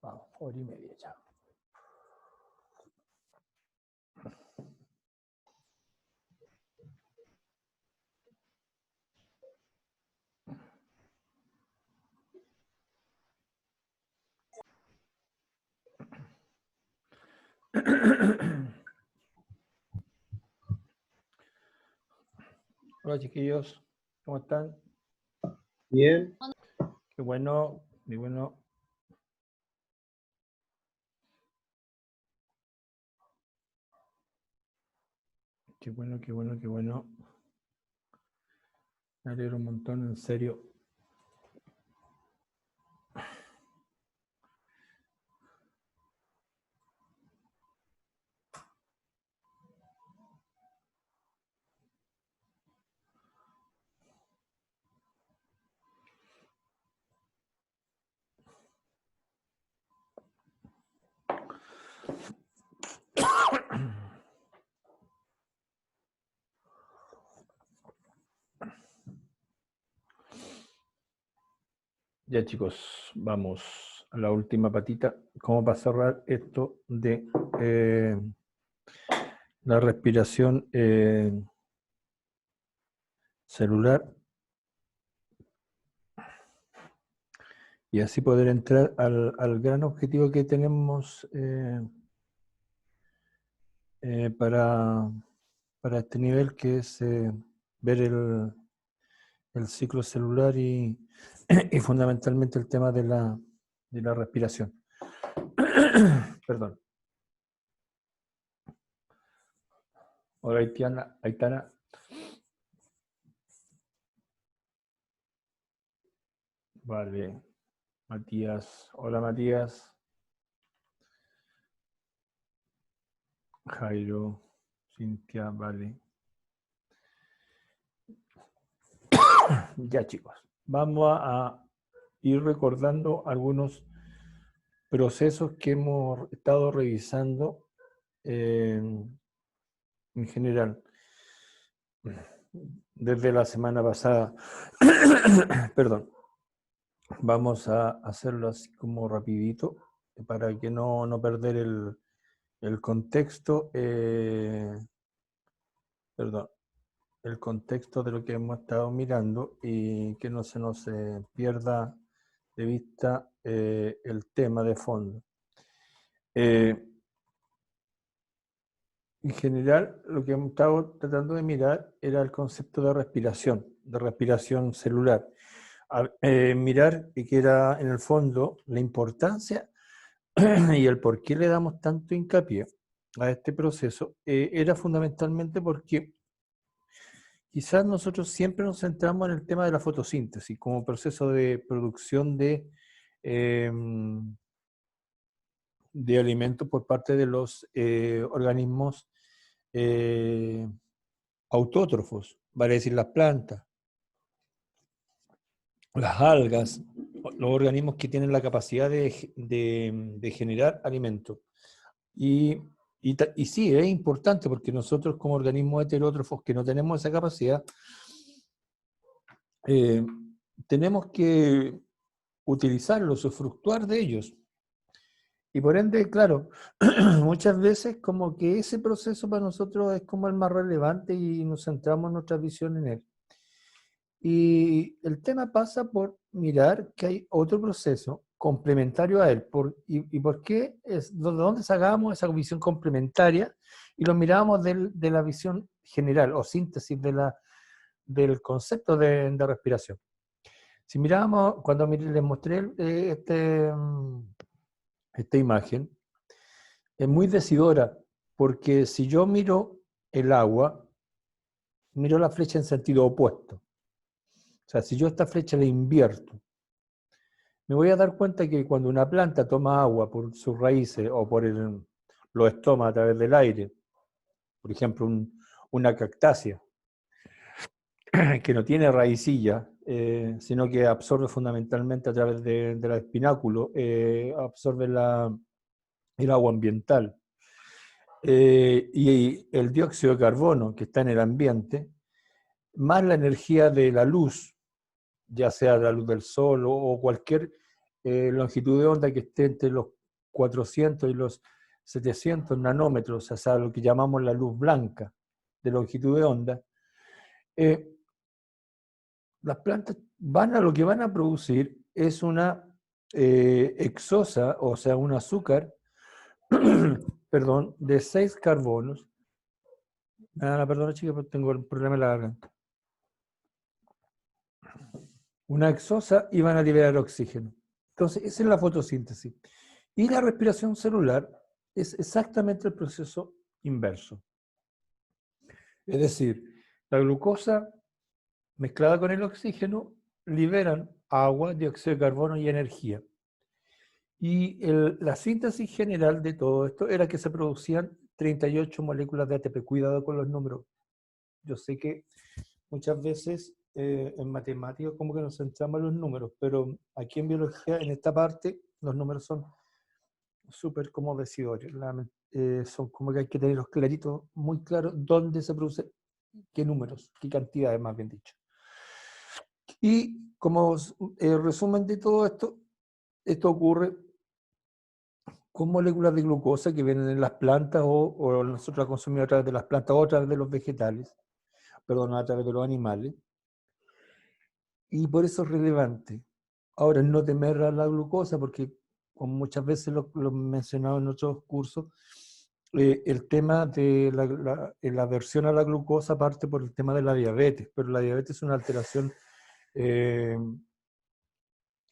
Vamos, 1:30 ya. Hola chiquillos, ¿cómo están? Bien. Qué bueno, muy bueno. Qué bueno, qué bueno, qué bueno. Me alegro un montón, en serio. Ya chicos, vamos a la última patita. ¿Cómo para cerrar esto de la respiración celular? Y así poder entrar al gran objetivo que tenemos para este nivel, que es ver el ciclo celular y fundamentalmente el tema de la respiración. Perdón. Hola Aitana. Vale. Matías. Hola Matías. Jairo. Cintia, vale. Ya chicos. Vamos a ir recordando algunos procesos que hemos estado revisando en general desde la semana pasada. Perdón. Vamos a hacerlo así como rapidito para que no perder el contexto, perdón, el contexto de lo que hemos estado mirando y que no se nos pierda de vista el tema de fondo. En general, lo que hemos estado tratando de mirar era el concepto de respiración celular. Mirar que era en el fondo la importancia y el por qué le damos tanto hincapié a este proceso, era fundamentalmente porque quizás nosotros siempre nos centramos en el tema de la fotosíntesis como proceso de producción de alimentos por parte de los organismos autótrofos, vale decir las plantas, las algas, los organismos que tienen la capacidad de generar alimentos. Y sí, es importante porque nosotros como organismos heterótrofos que no tenemos esa capacidad, tenemos que utilizarlos, usufructuar de ellos. Y por ende, claro, muchas veces como que ese proceso para nosotros es como el más relevante y nos centramos nuestra visión en él. Y el tema pasa por mirar que hay otro proceso complementario a él. ¿Y por qué? ¿De dónde sacamos esa visión complementaria? Y lo miramos de la visión general o síntesis del concepto de respiración. Si miramos, cuando les mostré esta imagen, es muy decidora, porque si yo miro el agua, miro la flecha en sentido opuesto. O sea, si yo esta flecha la invierto, me voy a dar cuenta que cuando una planta toma agua por sus raíces o por los estomas a través del aire, por ejemplo, una cactácea, que no tiene raicilla, sino que absorbe fundamentalmente a través del espináculo, absorbe el agua ambiental. Y el dióxido de carbono que está en el ambiente, más la energía de la luz, ya sea la luz del sol o cualquier longitud de onda que esté entre los 400 y los 700 nanómetros, o sea, lo que llamamos la luz blanca de longitud de onda, las plantas lo que van a producir es una hexosa, o sea, un azúcar, perdón, de 6 carbonos. Perdón, chica, pero tengo el problema en la garganta. Una hexosa y van a liberar oxígeno. Entonces, esa es la fotosíntesis. Y la respiración celular es exactamente el proceso inverso. Es decir, la glucosa mezclada con el oxígeno liberan agua, dióxido de carbono y energía. Y la síntesis general de todo esto era que se producían 38 moléculas de ATP. Cuidado con los números. Yo sé que muchas veces en matemáticas como que nos centramos en los números, pero aquí en biología, en esta parte, los números son súper como decidores. Son como que hay que tenerlos claritos, muy claros, dónde se produce, qué números, qué cantidades, más bien dicho. Y como resumen de todo esto, esto ocurre con moléculas de glucosa que vienen en las plantas o nosotros las consumimos a través de las plantas o a través de los vegetales, perdón, a través de los animales. Y por eso es relevante. Ahora, no temer a la glucosa, porque como muchas veces lo he mencionado en otros cursos, el tema de la aversión a la glucosa parte por el tema de la diabetes, pero la diabetes es una alteración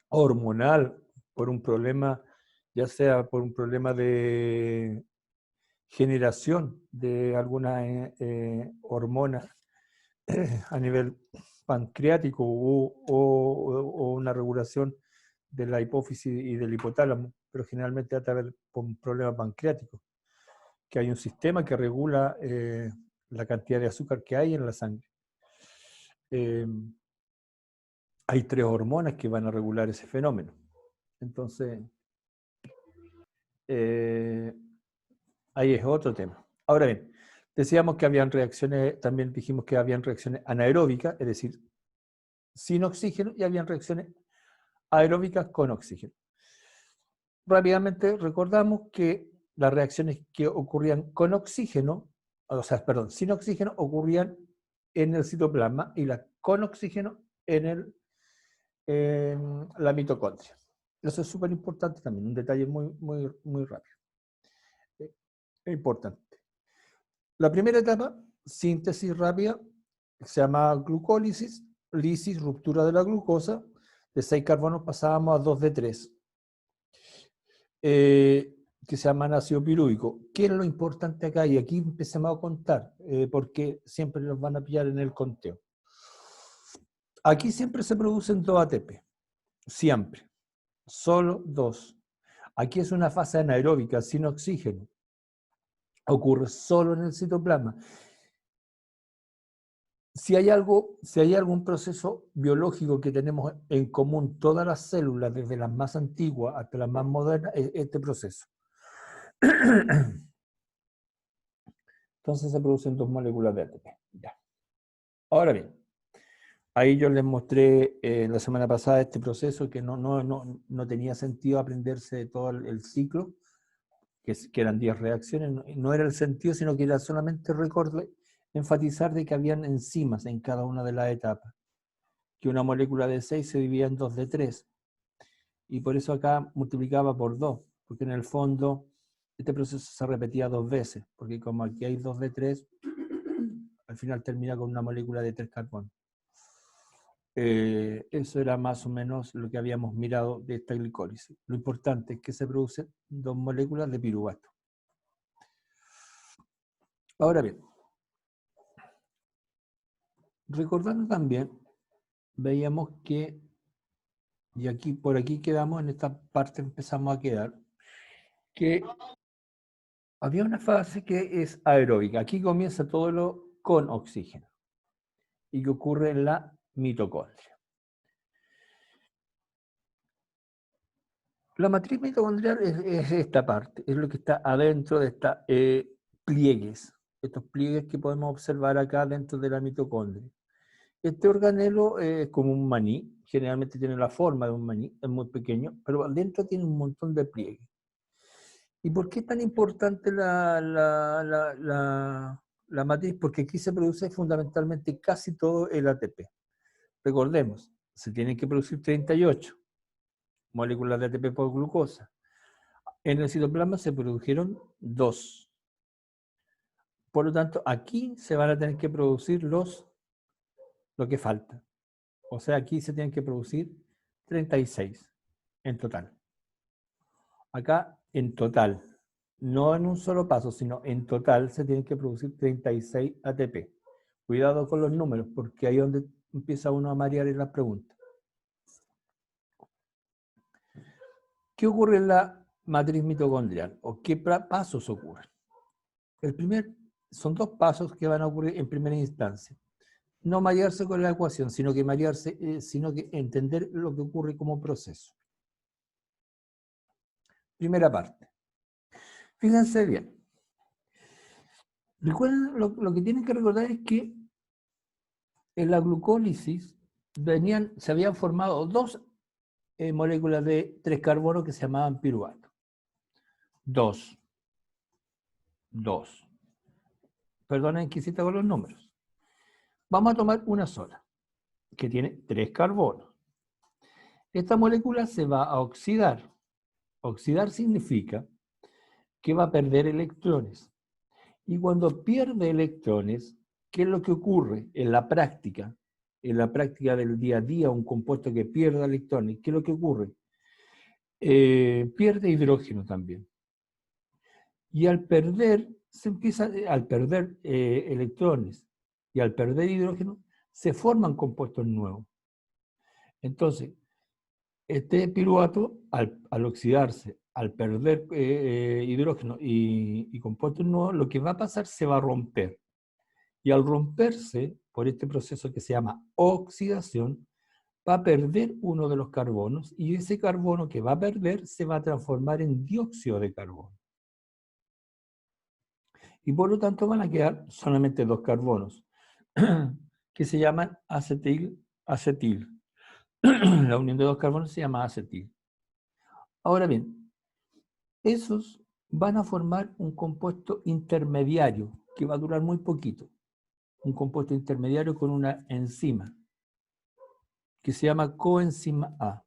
hormonal por un problema, ya sea por un problema de generación de alguna hormona a nivel pancreático o una regulación de la hipófisis y del hipotálamo, pero generalmente a través de un problema pancreático, que hay un sistema que regula la cantidad de azúcar que hay en la sangre. Hay 3 hormonas que van a regular ese fenómeno. Entonces, ahí es otro tema. Ahora bien, decíamos que habían reacciones, también dijimos que habían reacciones anaeróbicas, es decir, sin oxígeno, y habían reacciones aeróbicas con oxígeno. Rápidamente recordamos que las reacciones que ocurrían con oxígeno, o sea, perdón, sin oxígeno, ocurrían en el citoplasma y las con oxígeno en la mitocondria. Eso es súper importante también, un detalle muy rápido. Es importante. La primera etapa, síntesis rápida, se llama glucólisis, lisis, ruptura de la glucosa, de 6 carbonos pasábamos a 2 de 3, que se llama ácido pirúvico. ¿Qué es lo importante acá? Y aquí empecemos a contar, porque siempre nos van a pillar en el conteo. Aquí siempre se producen 2 ATP, siempre, solo 2. Aquí es una fase anaeróbica, sin oxígeno. Ocurre solo en el citoplasma. Si hay algún proceso biológico que tenemos en común todas las células, desde las más antiguas hasta las más modernas, es este proceso. Entonces se producen 2 moléculas de ATP. Ya. Ahora bien, ahí yo les mostré la semana pasada este proceso que no tenía sentido aprenderse todo el ciclo, que eran 10 reacciones. No era el sentido, sino que era solamente enfatizar de que habían enzimas en cada una de las etapas. Que una molécula de 6 se dividía en 2 de 3. Y por eso acá multiplicaba por 2, porque en el fondo este proceso se repetía 2 veces, porque como aquí hay 2 de 3, al final termina con una molécula de 3 carbonos. Eso era más o menos lo que habíamos mirado de esta glicólisis. Lo importante es que se producen 2 moléculas de piruvato. Ahora bien, recordando también, veíamos que, y aquí por aquí quedamos, en esta parte empezamos a quedar, que había una fase que es aeróbica. Aquí comienza todo lo con oxígeno y que ocurre en la mitocondria. La matriz mitocondrial es esta parte, es lo que está adentro de estos pliegues, estos pliegues que podemos observar acá dentro de la mitocondria. Este organelo es como un maní, generalmente tiene la forma de un maní, es muy pequeño, pero adentro tiene un montón de pliegues. ¿Y por qué es tan importante la matriz? Porque aquí se produce fundamentalmente casi todo el ATP. Recordemos, se tienen que producir 38 moléculas de ATP por glucosa. En el citoplasma se produjeron 2. Por lo tanto, aquí se van a tener que producir lo que falta. O sea, aquí se tienen que producir 36 en total. Acá, en total, no en un solo paso, sino en total se tienen que producir 36 ATP. Cuidado con los números, porque ahí es donde empieza uno a marear en las preguntas. ¿Qué ocurre en la matriz mitocondrial? ¿O qué pasos ocurren? El primer, son 2 pasos que van a ocurrir en primera instancia. No marearse con la ecuación, sino que sino que entender lo que ocurre como proceso. Primera parte. Fíjense bien. Recuerden, lo que tienen que recordar es que en la glucólisis se habían formado 2 moléculas de 3 carbonos que se llamaban piruvato. 2. Perdonen que cita con los números. Vamos a tomar una sola, que tiene 3 carbonos. Esta molécula se va a oxidar. Oxidar significa que va a perder electrones. Y cuando pierde electrones, ¿qué es lo que ocurre en la práctica? En la práctica del día a día, un compuesto que pierda electrones, ¿qué es lo que ocurre? Pierde hidrógeno también. Y al perder electrones y al perder hidrógeno, se forman compuestos nuevos. Entonces, este piruvato, al oxidarse, al perder hidrógeno y compuestos nuevos, lo que va a pasar se va a romper. Y al romperse, por este proceso que se llama oxidación, va a perder uno de los carbonos y ese carbono que va a perder se va a transformar en dióxido de carbono. Y por lo tanto van a quedar solamente 2 carbonos, que se llaman acetil. La unión de 2 carbonos se llama acetil. Ahora bien, esos van a formar un compuesto intermediario que va a durar muy poquito. Un compuesto intermediario con una enzima que se llama coenzima A.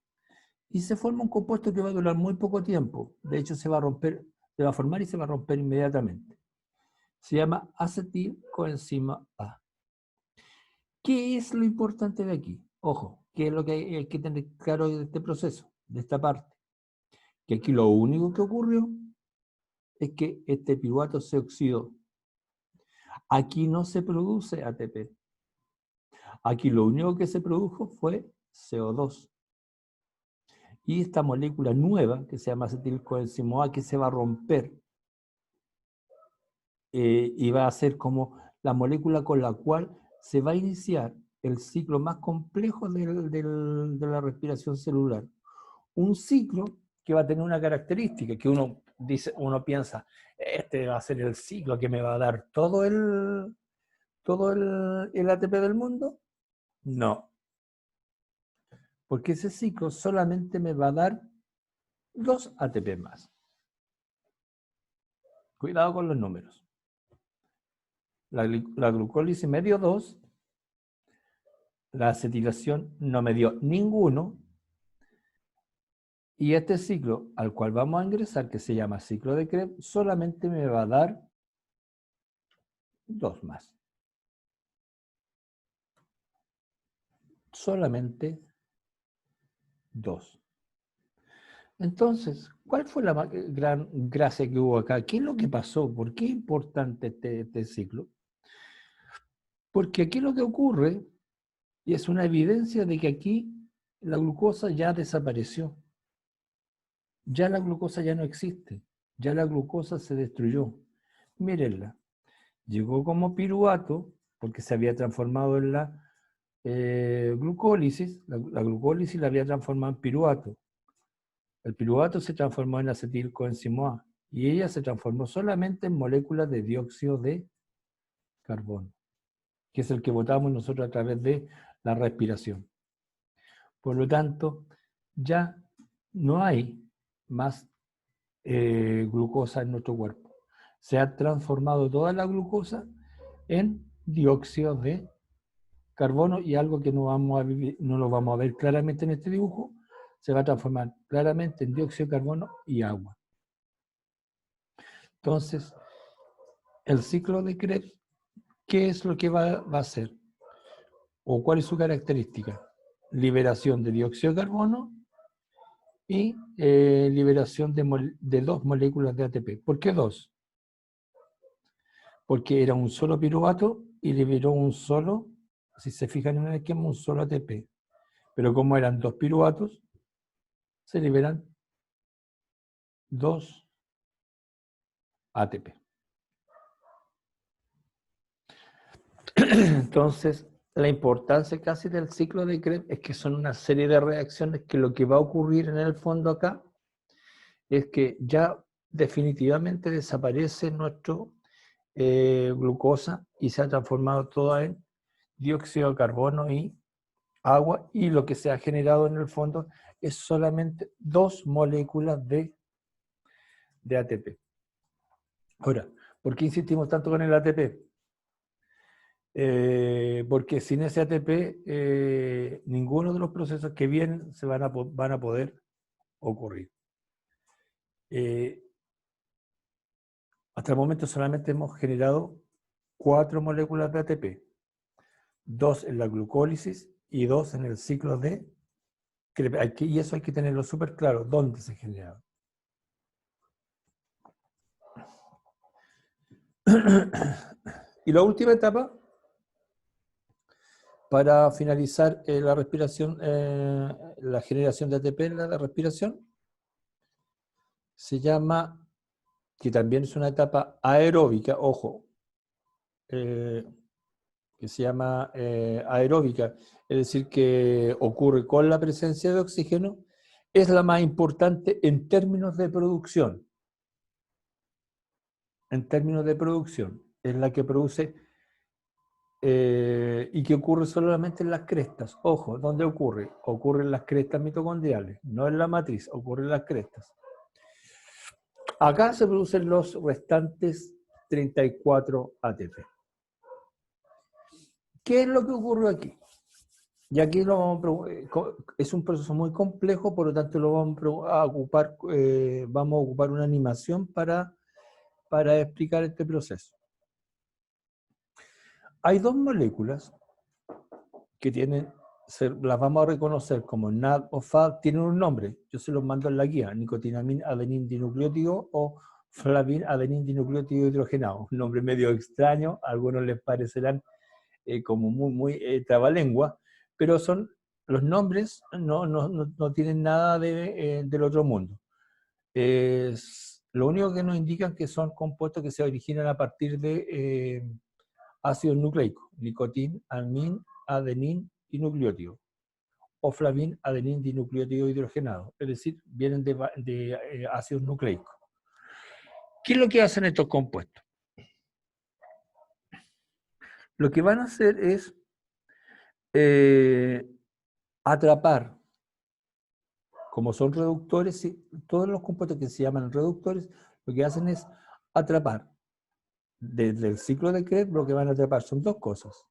Y se forma un compuesto que va a durar muy poco tiempo. De hecho, se va a formar y se va a romper inmediatamente. Se llama acetilcoenzima A. ¿Qué es lo importante de aquí? Ojo, ¿qué es lo que hay que tener claro de este proceso, de esta parte? Que aquí lo único que ocurrió es que este piruvato se oxidó. Aquí no se produce ATP. Aquí lo único que se produjo fue CO2. Y esta molécula nueva, que se llama acetilcoenzima A, que se va a romper y va a ser como la molécula con la cual se va a iniciar el ciclo más complejo de la respiración celular. Un ciclo que va a tener una característica que uno piensa, este va a ser el ciclo que me va a dar todo el ATP del mundo. No, porque ese ciclo solamente me va a dar 2 ATP más. Cuidado con los números. La glucólisis me dio 2, la acetilación no me dio ninguno, y este ciclo al cual vamos a ingresar, que se llama ciclo de Krebs, solamente me va a dar 2 más. Solamente 2. Entonces, ¿cuál fue la gran gracia que hubo acá? ¿Qué es lo que pasó? ¿Por qué es importante este ciclo? Porque aquí lo que ocurre, y es una evidencia de que aquí la glucosa ya desapareció. Ya la glucosa ya no existe. Ya la glucosa se destruyó. Mírenla. Llegó como piruvato, porque se había transformado en la glucólisis. La glucólisis la había transformado en piruvato. El piruvato se transformó en acetilcoenzima A y ella se transformó solamente en moléculas de dióxido de carbono, que es el que botamos nosotros a través de la respiración. Por lo tanto, ya no hay más glucosa en nuestro cuerpo. Se ha transformado toda la glucosa en dióxido de carbono, y algo que no lo vamos a ver claramente en este dibujo, se va a transformar claramente en dióxido de carbono y agua. Entonces, el ciclo de Krebs, ¿qué es lo que va a hacer? ¿O cuál es su característica? Liberación de dióxido de carbono y liberación de dos moléculas de ATP. ¿Por qué dos? Porque era un solo piruvato y liberó un solo, si se fijan en el esquema, un solo ATP. Pero como eran dos piruvatos, se liberan dos ATP. Entonces, la importancia casi del ciclo de Krebs es que son una serie de reacciones que lo que va a ocurrir en el fondo acá es que ya definitivamente desaparece nuestro glucosa y se ha transformado toda en dióxido de carbono y agua, y lo que se ha generado en el fondo es solamente dos moléculas de ATP. Ahora, ¿por qué insistimos tanto con el ATP? Porque sin ese ATP ninguno de los procesos que vienen se van a poder ocurrir. Hasta el momento solamente hemos generado 4 moléculas de ATP, 2 en la glucólisis y 2 en el ciclo de Krebs. Y eso hay que tenerlo súper claro, dónde se genera. Y la última etapa, para finalizar la respiración, la generación de ATP en la respiración, se llama, que también es una etapa aeróbica, ojo, que se llama aeróbica, es decir, que ocurre con la presencia de oxígeno, es la más importante en términos de producción. En términos de producción, es la que produce y que ocurre solamente en las crestas. Ojo, ¿dónde ocurre? Ocurre en las crestas mitocondriales, no en la matriz, ocurre en las crestas. Acá se producen los restantes 34 ATP. ¿Qué es lo que ocurrió aquí? Y aquí es un proceso muy complejo, por lo tanto vamos a ocupar una animación para explicar este proceso. Hay dos moléculas que las vamos a reconocer como NAD o FAD, tienen un nombre, yo se los mando en la guía, nicotinamina adenin dinucleótido o flavin adenin dinucleótido hidrogenado, un nombre medio extraño, a algunos les parecerán como muy trabalengua, pero son los nombres, no tienen nada del otro mundo. Lo único que nos indican que son compuestos que se originan a partir de ácidos nucleicos, nicotin, amin, adenin y nucleótido, o flavin, adenin, dinucleótido hidrogenado, es decir, vienen de ácidos nucleicos. ¿Qué es lo que hacen estos compuestos? Lo que van a hacer es atrapar, como son reductores, todos los compuestos que se llaman reductores, lo que hacen es atrapar. Desde el ciclo de Krebs, lo que van a atrapar son dos cosas.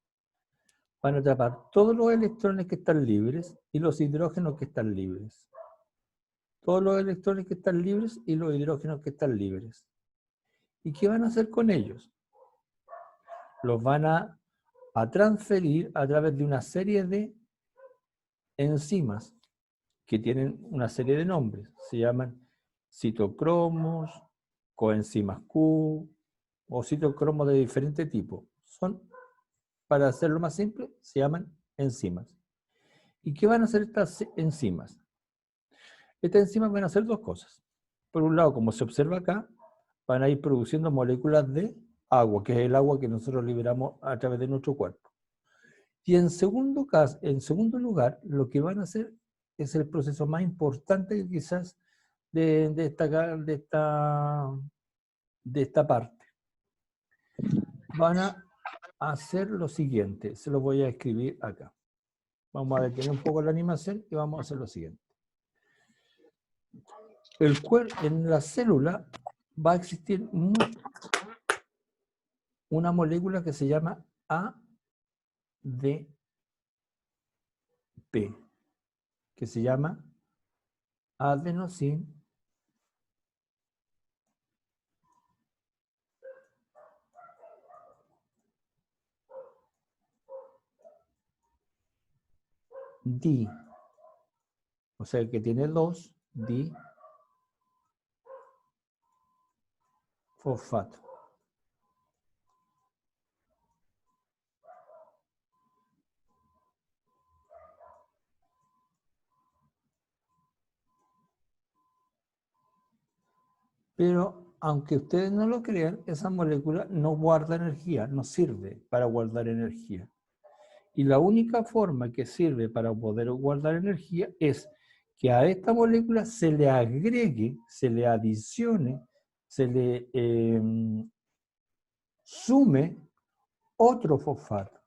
Van a atrapar todos los electrones que están libres y los hidrógenos que están libres. Todos los electrones que están libres y los hidrógenos que están libres. ¿Y qué van a hacer con ellos? Los van a transferir a través de una serie de enzimas que tienen una serie de nombres. Se llaman citocromos, coenzimas Q o citocromos de diferente tipo. Para hacerlo más simple, se llaman enzimas. ¿Y qué van a hacer estas enzimas? Estas enzimas van a hacer dos cosas. Por un lado, como se observa acá, van a ir produciendo moléculas de agua, que es el agua que nosotros liberamos a través de nuestro cuerpo. Y en segundo lugar, lo que van a hacer es el proceso más importante quizás de esta parte. Van a hacer lo siguiente, se lo voy a escribir acá. Vamos a detener un poco la animación y vamos a hacer lo siguiente. en la célula va a existir una molécula que se llama ADP, que se llama adenosín di, o sea que tiene 2 difosfato. Pero aunque ustedes no lo crean, esa molécula no guarda energía, no sirve para guardar energía. Y la única forma que sirve para poder guardar energía es que a esta molécula se le agregue, se le adicione, se le sume otro fosfato.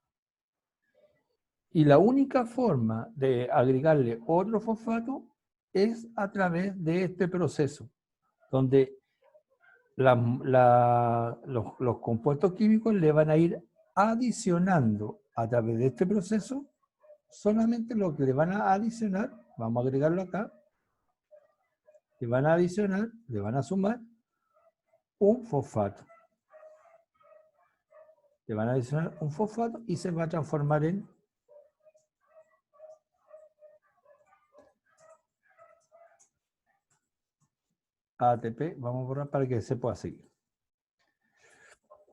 Y la única forma de agregarle otro fosfato es a través de este proceso, donde los compuestos químicos le van a ir adicionando a través de este proceso solamente lo que le van a adicionar, vamos a agregarlo acá, le van a adicionar, le van a sumar un fosfato. Le van a adicionar un fosfato y se va a transformar en ATP. Vamos a borrar para que se pueda seguir.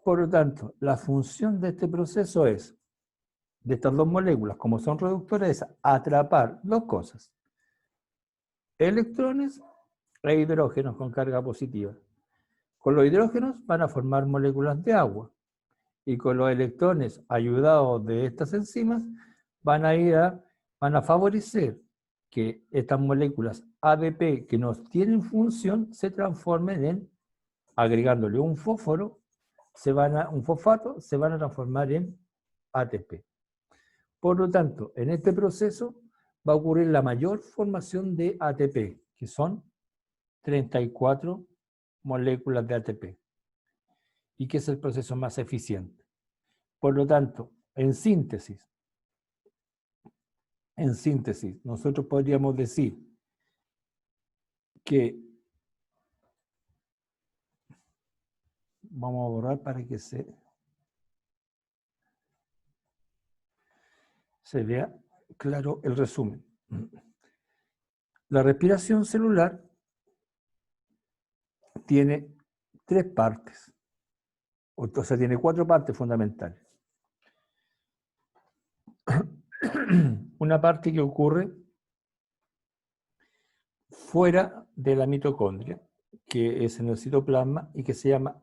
Por lo tanto, la función de este proceso es, de estas dos moléculas, como son reductoras, es atrapar dos cosas: electrones e hidrógenos con carga positiva. Con los hidrógenos van a formar moléculas de agua, y con los electrones ayudados de estas enzimas van a favorecer que estas moléculas ADP que no tienen función se transformen en, agregándole un fósforo, un fosfato, se van a transformar en ATP. Por lo tanto, en este proceso va a ocurrir la mayor formación de ATP, que son 34 moléculas de ATP, y que es el proceso más eficiente. Por lo tanto, en síntesis, nosotros podríamos decir que, vamos a borrar para que se vea claro el resumen. La respiración celular tiene 3 partes, o sea, tiene 4 partes fundamentales. Una parte que ocurre fuera de la mitocondria, que es en el citoplasma y que se llama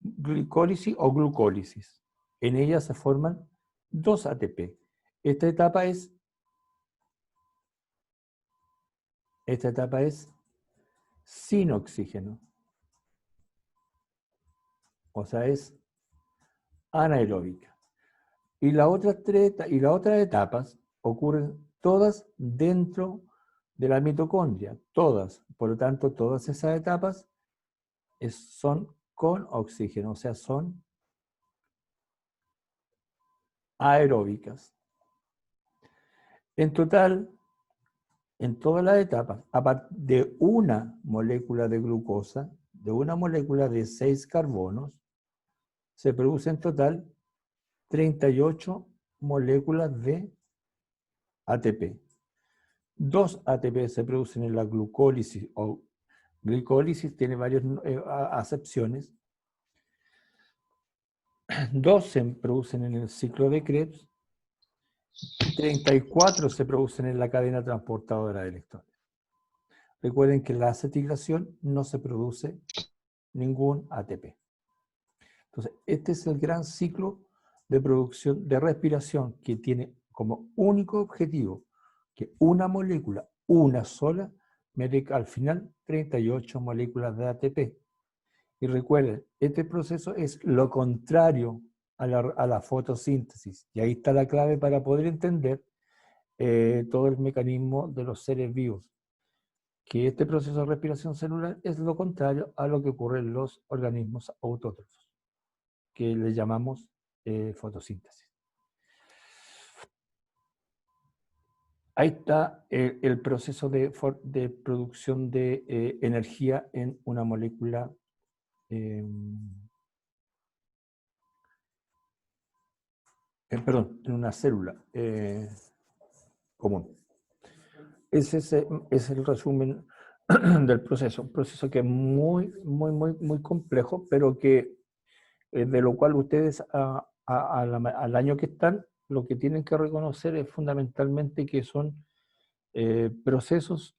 glicólisis o glucólisis. En ella se forman 2 ATP. Esta etapa es sin oxígeno. O sea, es anaeróbica. Y las otras etapas ocurren todas dentro de la mitocondria, todas. Por lo tanto, todas esas etapas son con oxígeno, o sea, son aeróbicas. En total, en todas las etapas, aparte de una molécula de glucosa, de una molécula de 6 carbonos, se producen en total 38 moléculas de ATP. 2 ATP se producen en la glucólisis o glicólisis, tiene varias acepciones. 2 se producen en el ciclo de Krebs, 34 se producen en la cadena transportadora de electrones. Recuerden que en la acetilación no se produce ningún ATP. Entonces, este es el gran ciclo de producción de respiración que tiene como único objetivo que una molécula, una sola, me dé al final 38 moléculas de ATP. Y recuerden, este proceso es lo contrario a la fotosíntesis. Y ahí está la clave para poder entender todo el mecanismo de los seres vivos. que este proceso de respiración celular es lo contrario a lo que ocurre en los organismos autótrofos, que le llamamos fotosíntesis. Ahí está el proceso de producción de energía en una molécula perdón, en una célula común. Ese es el resumen del proceso. Un proceso que es muy complejo, pero que de lo cual ustedes al año que están, lo que tienen que reconocer es fundamentalmente que son procesos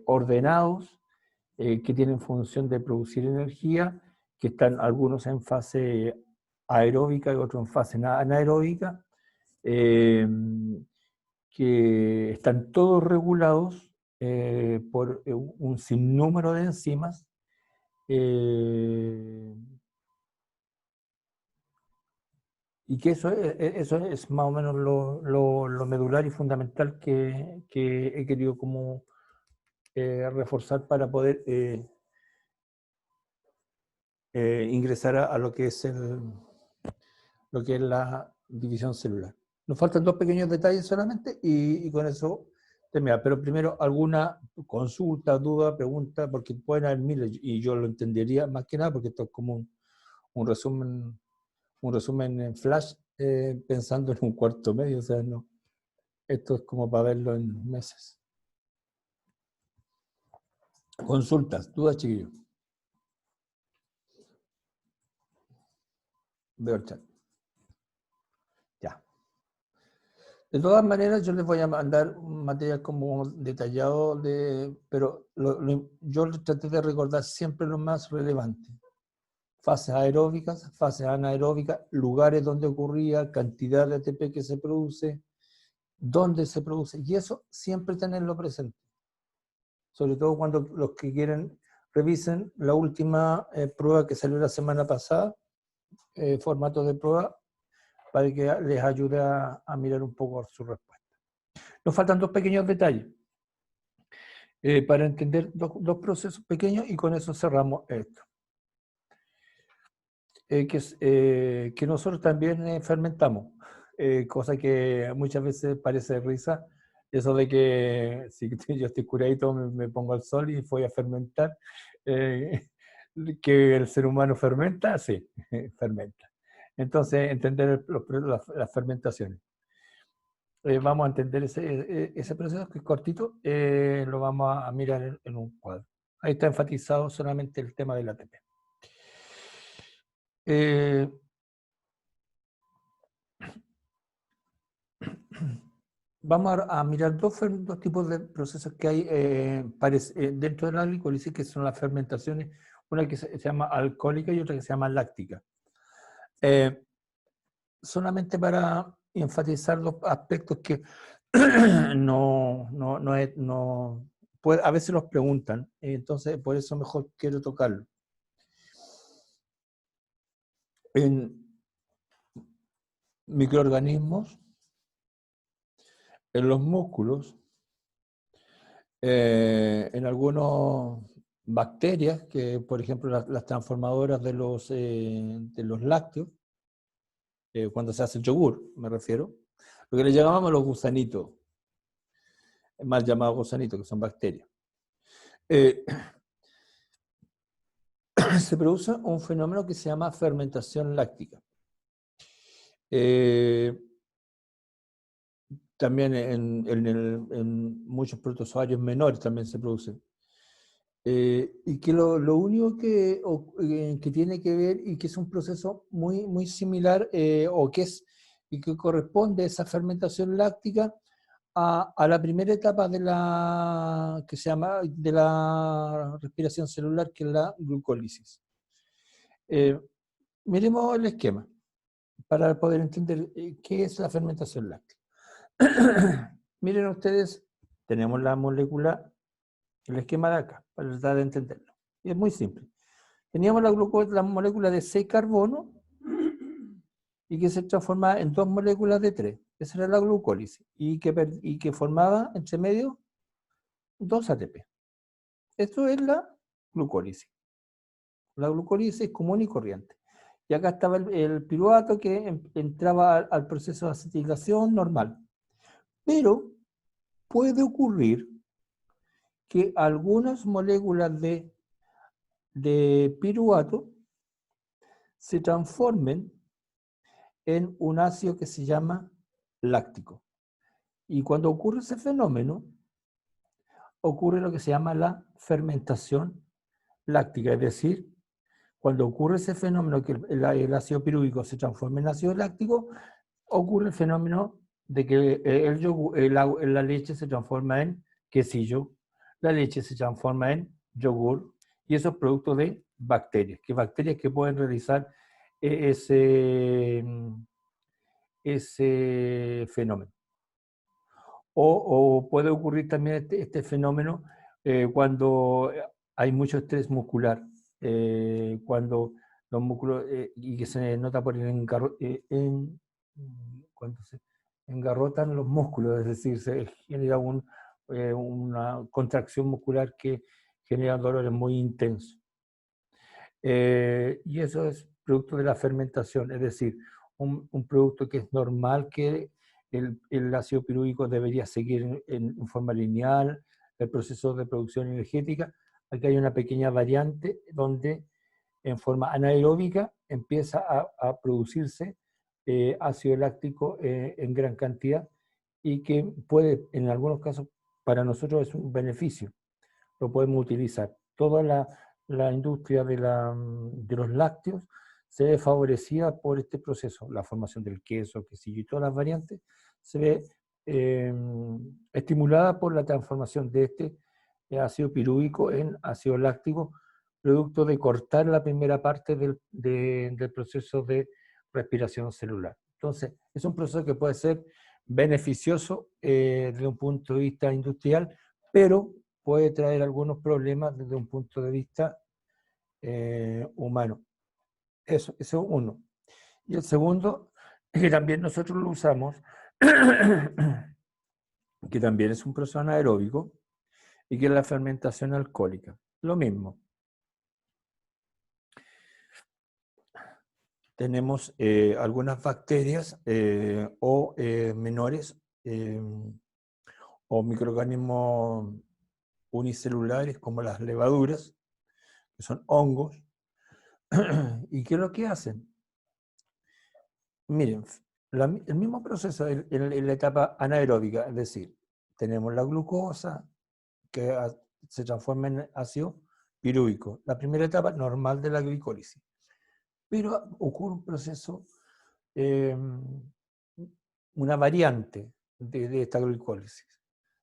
ordenados que tienen función de producir energía, que están algunos en fase aeróbica y otros en fase anaeróbica, que están todos regulados por un sinnúmero de enzimas y que eso es más o menos lo medular y fundamental que he querido como reforzar para poder ingresar a lo que es la división celular. Nos faltan dos pequeños detalles solamente y con eso termina. Pero primero, alguna consulta, duda, pregunta, porque pueden haber miles y yo lo entendería más que nada porque esto es como un resumen en flash pensando en un cuarto medio, o sea, no. Esto es como para verlo en meses. Consultas, dudas, chiquillos. Veo el chat. Ya. De todas maneras, yo les voy a mandar un material como detallado, pero yo traté de recordar siempre lo más relevante. Fases aeróbicas, fases anaeróbicas, lugares donde ocurría, cantidad de ATP que se produce, dónde se produce, y eso siempre tenerlo presente. Sobre todo cuando los que quieren revisen la última prueba que salió la semana pasada, formato de prueba, para que les ayude a mirar un poco su respuesta. Nos faltan dos pequeños detalles para entender dos procesos pequeños y con eso cerramos esto. Que nosotros también fermentamos, cosa que muchas veces parece risa, eso de que si yo estoy curadito me pongo al sol y voy a fermentar, que el ser humano fermenta, sí, fermenta. Entonces, entender las fermentaciones. Vamos a entender ese proceso que es cortito, lo vamos a mirar en un cuadro. Ahí está enfatizado solamente el tema del ATP. Vamos a mirar dos tipos de procesos que hay dentro de la glicólisis, que son las fermentaciones, una que se llama alcohólica y otra que se llama láctica. Solamente para enfatizar los aspectos que a veces los preguntan, entonces por eso mejor quiero tocarlo. En microorganismos, en los músculos, en algunas bacterias, que por ejemplo las transformadoras de los lácteos, cuando se hace el yogur, me refiero, lo que le llamamos los gusanitos, mal llamados gusanitos, que son bacterias. Se produce un fenómeno que se llama fermentación láctica. También en muchos protozoarios menores también se produce. Y que lo único que tiene que ver y que es un proceso muy similar y que corresponde a esa fermentación láctica a la primera etapa que se llama de la respiración celular, que es la glucólisis. Miremos el esquema para poder entender qué es la fermentación láctica. Miren ustedes, tenemos la molécula, el esquema de acá, para tratar de entenderlo. Y es muy simple. Teníamos la molécula de 6 carbono y que se transformaba en 2 moléculas de 3. Esa era la glucólisis. Y que formaba, entre medio, 2 ATP. Esto es la glucólisis. La glucólisis común y corriente. Y acá estaba el piruvato que entraba al proceso de acetilación normal. Pero puede ocurrir que algunas moléculas de piruvato se transformen en un ácido que se llama láctico. Y cuando ocurre ese fenómeno, ocurre lo que se llama la fermentación láctica, es decir, cuando ocurre ese fenómeno que el ácido pirúvico se transforma en ácido láctico, ocurre el fenómeno de que la leche se transforma en quesillo, la leche se transforma en yogur, y eso es producto de bacterias que pueden realizar ese fenómeno. O puede ocurrir también este fenómeno cuando hay mucho estrés muscular, cuando los músculos, y que se nota por cuando se engarrotan los músculos, es decir, se genera una contracción muscular que genera dolores muy intensos. Y eso es producto de la fermentación, es decir, un producto que es normal que el ácido pirúvico debería seguir en forma lineal el proceso de producción energética. Aquí hay una pequeña variante donde en forma anaeróbica empieza a producirse ácido láctico en gran cantidad y que puede, en algunos casos, para nosotros es un beneficio, lo podemos utilizar. Toda la industria de los lácteos se ve favorecida por este proceso, la formación del queso, quesillo y todas las variantes, se ve estimulada por la transformación de este ácido pirúvico en ácido láctico, producto de cortar la primera parte del proceso de respiración celular. Entonces, es un proceso que puede ser beneficioso desde un punto de vista industrial, pero puede traer algunos problemas desde un punto de vista humano. Eso es uno. Y el segundo, que también nosotros lo usamos, que también es un proceso anaeróbico, y que es la fermentación alcohólica. Lo mismo. Tenemos algunas bacterias o menores o microorganismos unicelulares como las levaduras, que son hongos. ¿Y qué es lo que hacen? Miren, el mismo proceso en la etapa anaeróbica, es decir, tenemos la glucosa que se transforma en ácido pirúvico, la primera etapa normal de la glicólisis. Pero ocurre un proceso, una variante de esta glicólisis.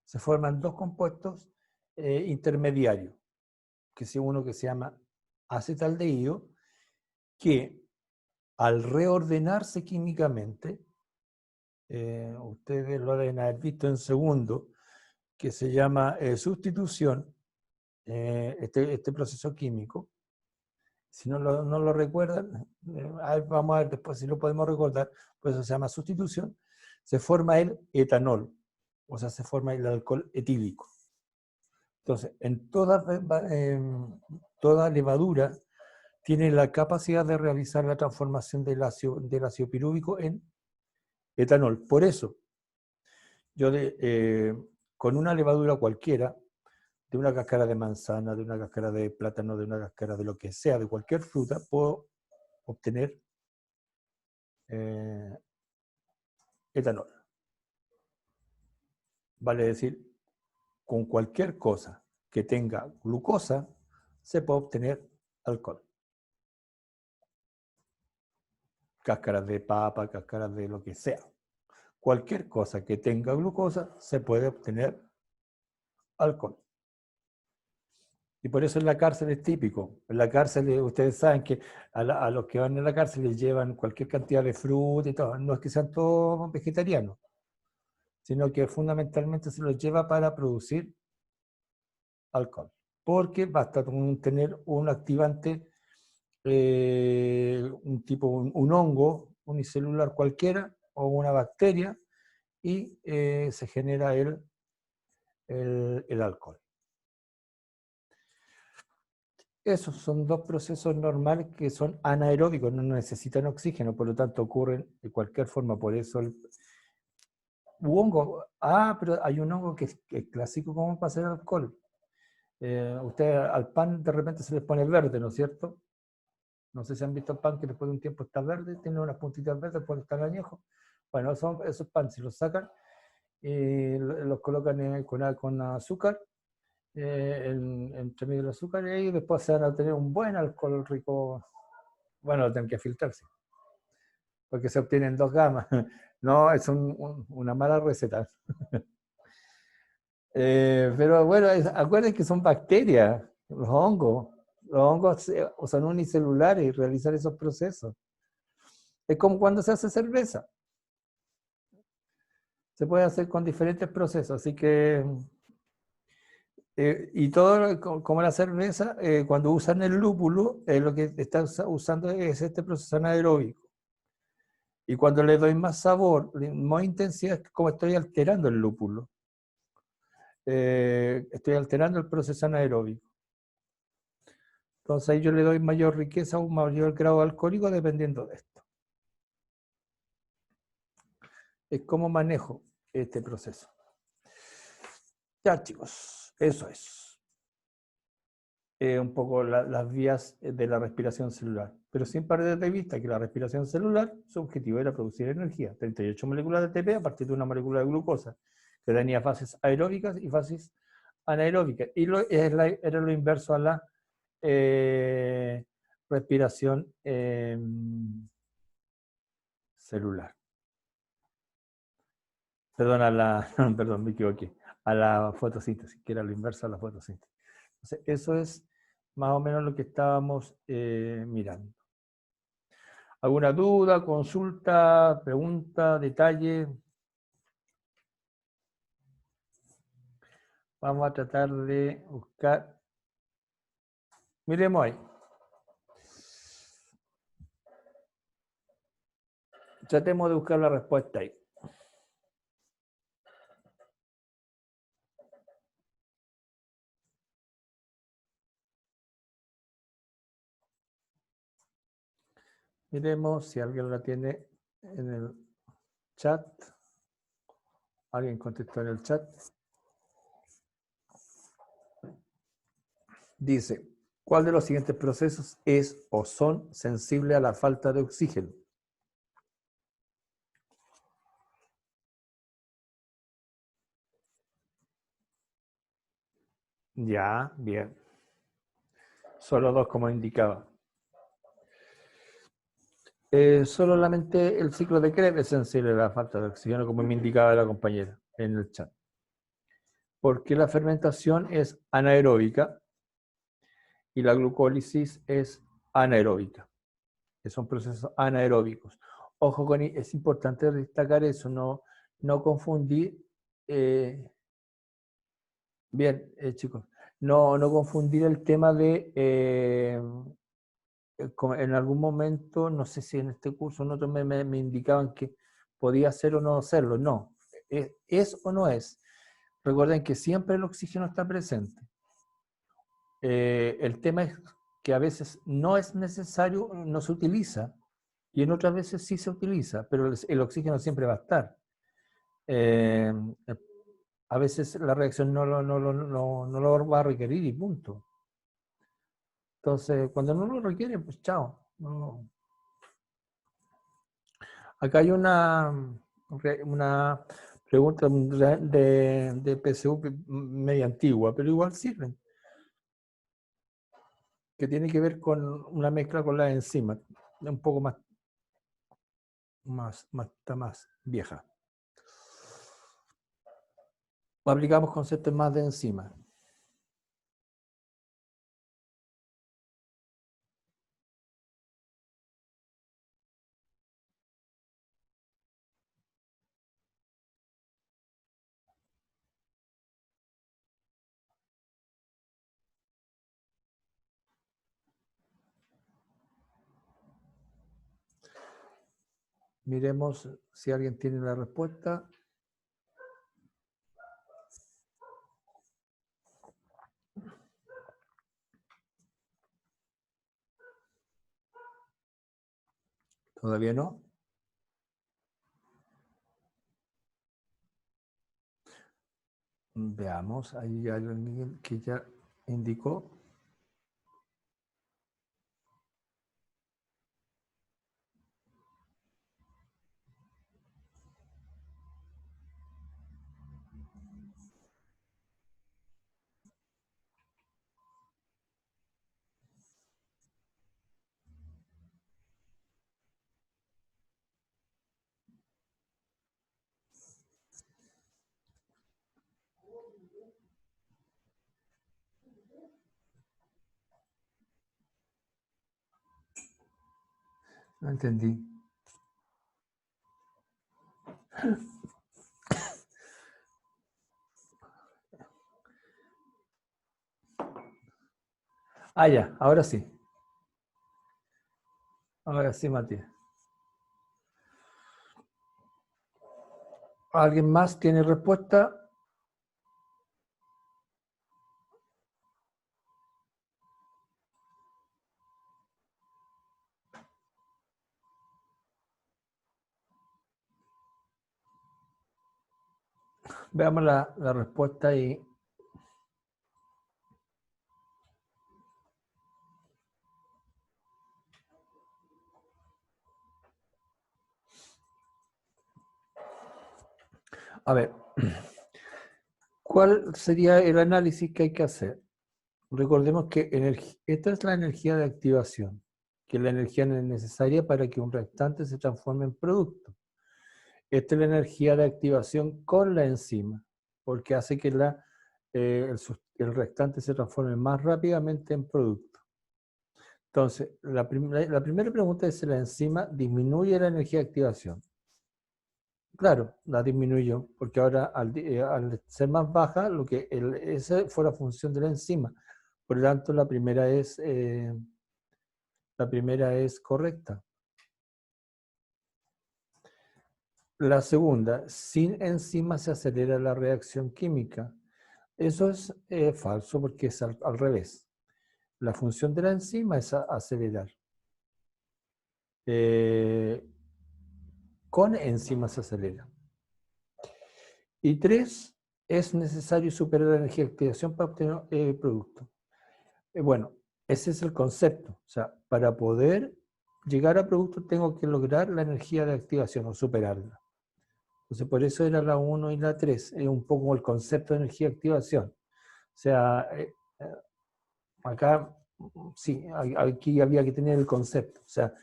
Se forman dos compuestos intermediarios, que es uno que se llama acetaldehído, que al reordenarse químicamente, ustedes lo deben haber visto en segundo, que se llama sustitución, este proceso químico. Si no lo recuerdan, vamos a ver después si lo podemos recordar, pues eso se llama sustitución, se forma el etanol, o sea, se forma el alcohol etílico. Entonces, en toda levadura tiene la capacidad de realizar la transformación del ácido pirúvico en etanol. Por eso, yo con una levadura cualquiera, de una cáscara de manzana, de una cáscara de plátano, de una cáscara de lo que sea, de cualquier fruta, puedo obtener etanol. Vale decir, con cualquier cosa que tenga glucosa, se puede obtener alcohol. Cáscaras de papa, cáscaras de lo que sea. Cualquier cosa que tenga glucosa, se puede obtener alcohol. Y por eso en la cárcel es típico. En la cárcel, ustedes saben que a los que van a la cárcel les llevan cualquier cantidad de fruta y todo. No es que sean todos vegetarianos, sino que fundamentalmente se los lleva para producir alcohol. Porque basta con tener un activante, un hongo unicelular cualquiera o una bacteria y se genera el alcohol. Esos son dos procesos normales que son anaeróbicos, no necesitan oxígeno, por lo tanto ocurren de cualquier forma. Por eso el hongo, pero hay un hongo que es clásico como para hacer alcohol. Usted al pan de repente se les pone verde, ¿no es cierto? No sé si han visto el pan que después de un tiempo está verde, tiene unas puntitas verdes, después está añejo. Bueno, esos pan si los sacan y los colocan con azúcar, entre medio del azúcar, y después se van a tener un buen alcohol rico. Bueno, tienen que filtrarse, porque se obtienen dos gamas. No, es una mala receta. Pero bueno, acuérdense que son bacterias, los hongos. Los hongos son unicelulares y realizan esos procesos. Es como cuando se hace cerveza. Se puede hacer con diferentes procesos, así que... y todo, como la cerveza, cuando usan el lúpulo, lo que están usando es este proceso anaeróbico. Y cuando le doy más sabor, más intensidad, es como estoy alterando el lúpulo. Estoy alterando el proceso anaeróbico. Entonces ahí yo le doy mayor riqueza o mayor grado alcohólico dependiendo de esto. Es como manejo este proceso. Ya, chicos, eso es. Un poco las vías de la respiración celular. Pero sin perder de vista que la respiración celular, su objetivo era producir energía. 38 moléculas de ATP a partir de una molécula de glucosa, que tenía fases aeróbicas y fases anaeróbicas. Y era lo inverso a la respiración celular. Perdón, me equivoqué. A la fotosíntesis, que era lo inverso a la fotosíntesis. Entonces, eso es más o menos lo que estábamos mirando. ¿Alguna duda, consulta, pregunta, detalle? Vamos a tratar de buscar. Miremos ahí. Tratemos de buscar la respuesta ahí. Miremos si alguien la tiene en el chat. ¿Alguien contestó en el chat? Dice, ¿cuál de los siguientes procesos es o son sensibles a la falta de oxígeno? Ya, bien. Solo dos como indicaba. Solamente el ciclo de Krebs es sensible a la falta de oxígeno, como me indicaba la compañera en el chat. Porque la fermentación es anaeróbica y la glucólisis es anaeróbica, que son procesos anaeróbicos. Ojo, es importante destacar eso, no confundir, bien, chicos, no confundir el tema de, en algún momento, no sé si en este curso en otro me indicaban que podía ser o no hacerlo, no, es o no es. Recuerden que siempre el oxígeno está presente. El tema es que a veces no es necesario, no se utiliza, y en otras veces sí se utiliza, pero el oxígeno siempre va a estar. Eh, a veces la reacción no lo va a requerir y punto. Entonces, cuando no lo requiere, pues chao. No. Acá hay una pregunta de PSU media antigua, pero igual sirven, que tiene que ver con una mezcla con las enzimas, un poco está más vieja. Aplicamos conceptos más de enzimas. Miremos si alguien tiene la respuesta. ¿Todavía no? Veamos, hay alguien que ya indicó. No entendí. Ah, ya, ahora sí. Ahora sí, Matías. ¿Alguien más tiene respuesta? Veamos la respuesta y a ver, ¿cuál sería el análisis que hay que hacer? Recordemos que esta es la energía de activación, que es la energía necesaria para que un reactante se transforme en producto. Esta es la energía de activación con la enzima, porque hace que el reactante se transforme más rápidamente en producto. Entonces, la primera pregunta es si la enzima disminuye la energía de activación. Claro, la disminuyó, porque ahora al ser más baja, esa fue la función de la enzima. Por lo tanto, la primera es correcta. La segunda, sin enzima se acelera la reacción química. Eso es falso porque es al revés. La función de la enzima es acelerar. Con enzima se acelera. Y 3, es necesario superar la energía de activación para obtener producto. Bueno, ese es el concepto. O sea, para poder llegar a producto tengo que lograr la energía de activación o superarla. Entonces, por eso era la 1 y la 3. Es un poco el concepto de energía de activación. O sea, acá sí, aquí había que tener el concepto. O sea,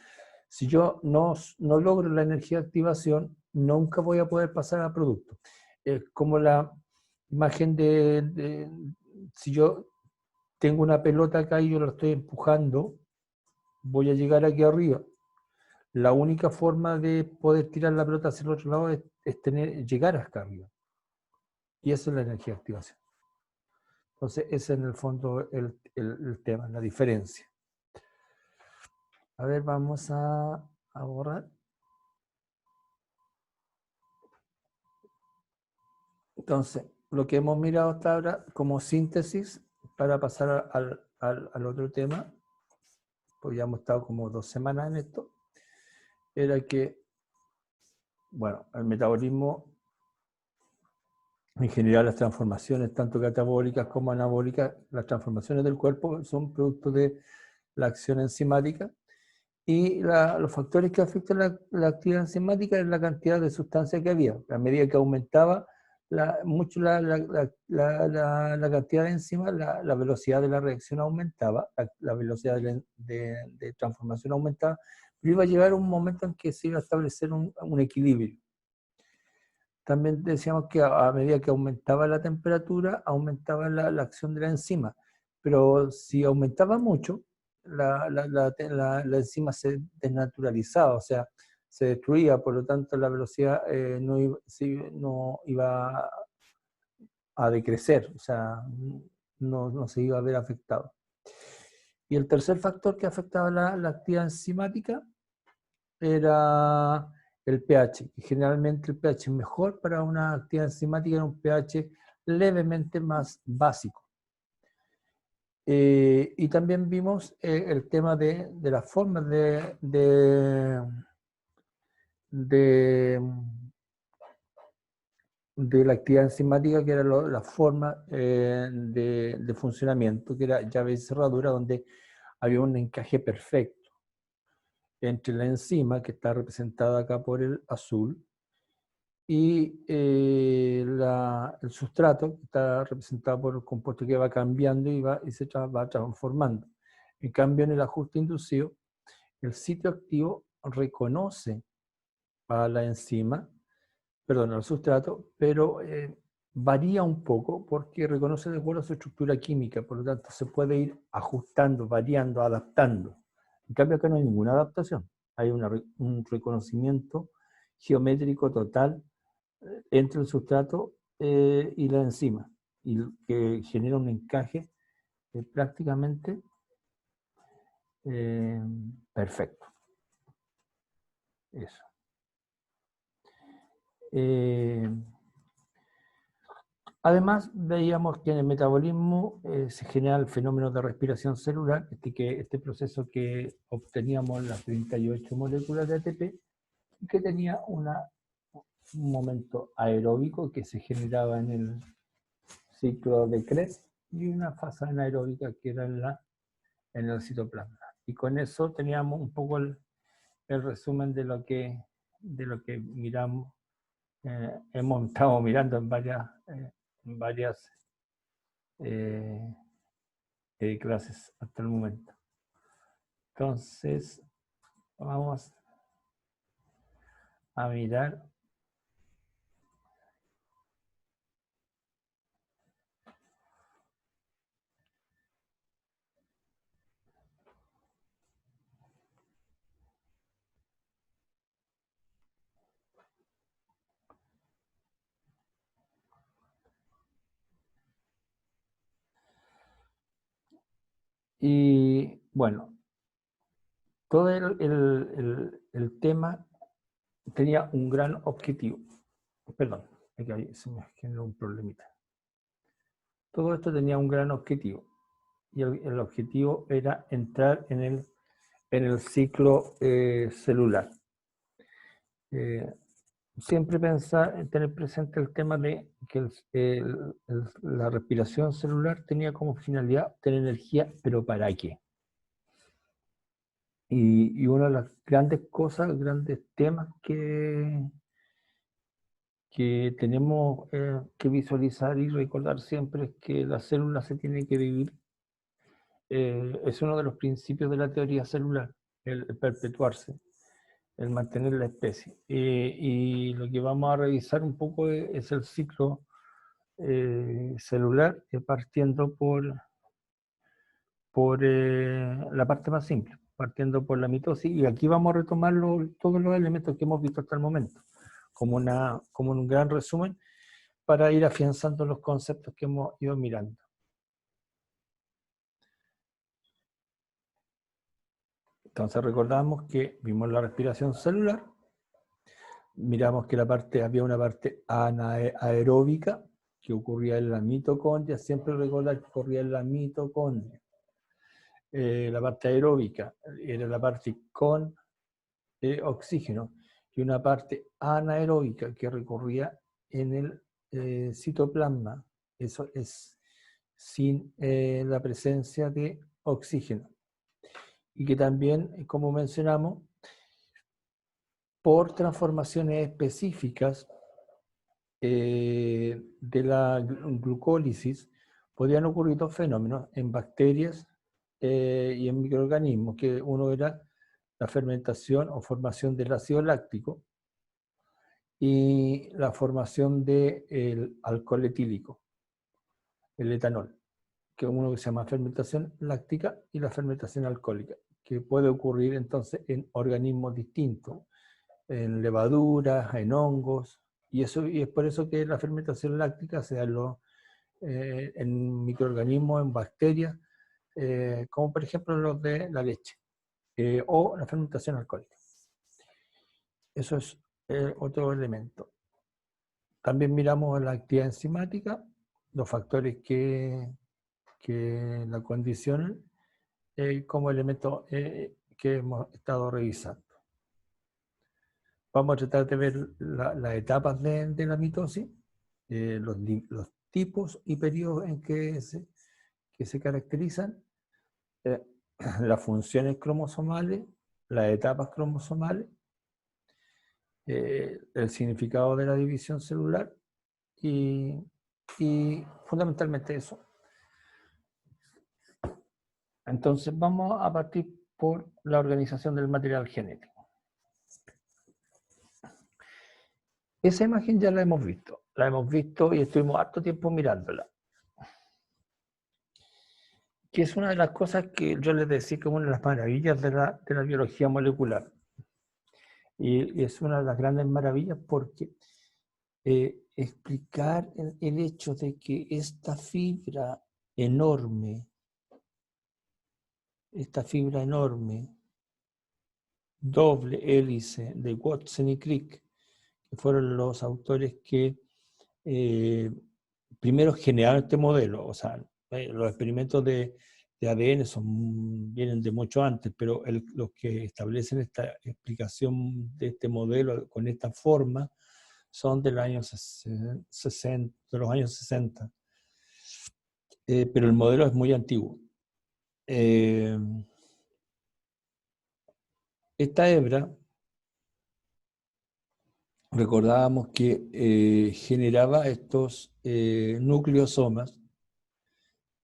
si yo no logro la energía de activación, nunca voy a poder pasar a producto. Es como la imagen si yo tengo una pelota acá y yo la estoy empujando, voy a llegar aquí arriba. La única forma de poder tirar la pelota hacia el otro lado es llegar hasta arriba. Y eso es la energía de activación. Entonces, ese es en el fondo el tema, la diferencia. A ver, vamos a borrar. Entonces, lo que hemos mirado hasta ahora como síntesis para pasar al otro tema, pues ya hemos estado como 2 semanas en esto, era que, bueno, el metabolismo, en general las transformaciones, tanto catabólicas como anabólicas, las transformaciones del cuerpo son producto de la acción enzimática y los factores que afectan la actividad enzimática es la cantidad de sustancia que había. A medida que aumentaba mucho la cantidad de enzimas, la velocidad de la reacción aumentaba, la velocidad de transformación aumentaba, pero iba a llegar un momento en que se iba a establecer un equilibrio. También decíamos que a medida que aumentaba la temperatura, aumentaba la acción de la enzima, pero si aumentaba mucho, la enzima se desnaturalizaba, o sea, se destruía, por lo tanto la velocidad no iba a decrecer, o sea, no se iba a ver afectado. Y el tercer factor que afectaba la actividad enzimática era el pH. Generalmente el pH mejor para una actividad enzimática era un pH levemente más básico. Y también vimos el tema de las formas de de la actividad enzimática, que era la forma de funcionamiento, que era llave y cerradura, donde había un encaje perfecto entre la enzima, que está representada acá por el azul, y el sustrato, que está representado por el compuesto que va cambiando y se va transformando. En cambio, en el ajuste inducido, el sitio activo reconoce a la enzima, perdón, al sustrato, pero varía un poco porque reconoce de acuerdo a su estructura química, por lo tanto se puede ir ajustando, variando, adaptando. En cambio acá no hay ninguna adaptación, hay un reconocimiento geométrico total entre el sustrato y la enzima, y que genera un encaje prácticamente perfecto. Eso. Además, veíamos que en el metabolismo se genera el fenómeno de respiración celular, este proceso que obteníamos en las 38 moléculas de ATP, y que tenía un momento aeróbico que se generaba en el ciclo de Krebs y una fase anaeróbica que era en el citoplasma. Y con eso teníamos un poco el resumen de lo que miramos, hemos estado mirando en varias clases hasta el momento. Entonces, vamos a mirar. Y bueno, todo el tema tenía un gran objetivo. Perdón, aquí se me generó un problemita. Todo esto tenía un gran objetivo. Y el objetivo era entrar en el ciclo celular. Siempre tener presente el tema de que la respiración celular tenía como finalidad tener energía, pero ¿para qué? Y una de las grandes cosas, grandes temas que tenemos que visualizar y recordar siempre es que la célula se tiene que vivir. Es uno de los principios de la teoría celular, el perpetuarse, el mantener la especie. Y lo que vamos a revisar un poco es el ciclo celular, partiendo por la parte más simple, partiendo por la mitosis. Y aquí vamos a retomar todos los elementos que hemos visto hasta el momento, como un gran resumen, para ir afianzando los conceptos que hemos ido mirando. Entonces recordamos que vimos la respiración celular, miramos que había una parte anaeróbica que ocurría en la mitocondria, siempre recordar que ocurría en la mitocondria. La parte aeróbica era la parte con oxígeno, y una parte anaeróbica que recorría en el citoplasma, eso es sin la presencia de oxígeno. Y que también, como mencionamos, por transformaciones específicas de la glucólisis, podían ocurrir dos fenómenos en bacterias y en microorganismos, que uno era la fermentación o formación del ácido láctico y la formación del alcohol etílico, el etanol, que es uno que se llama fermentación láctica y la fermentación alcohólica, que puede ocurrir entonces en organismos distintos, en levaduras, en hongos, y es por eso que la fermentación láctica se da en microorganismos, en bacterias, como por ejemplo los de la leche, o la fermentación alcohólica. Eso es otro elemento. También miramos la actividad enzimática, los factores que la condicionan, como elemento que hemos estado revisando. vamos a tratar de ver las etapas de la mitosis, los tipos y periodos en que se caracterizan, eh, las funciones cromosomales, las etapas cromosomales, el significado de la división celular y fundamentalmente eso. Entonces vamos a partir por la organización del material genético. Esa imagen ya la hemos visto y estuvimos harto tiempo mirándola. Que es una de las cosas que yo les decía como una de las maravillas de la biología molecular. Y es una de las grandes maravillas porque explicar el hecho de que esta fibra enorme, doble hélice de Watson y Crick, que fueron los autores que primero generaron este modelo. O sea, los experimentos de ADN vienen de mucho antes, pero los que establecen esta explicación de este modelo con esta forma son de los años 60. Pero el modelo es muy antiguo. Esta hebra, recordábamos que generaba estos nucleosomas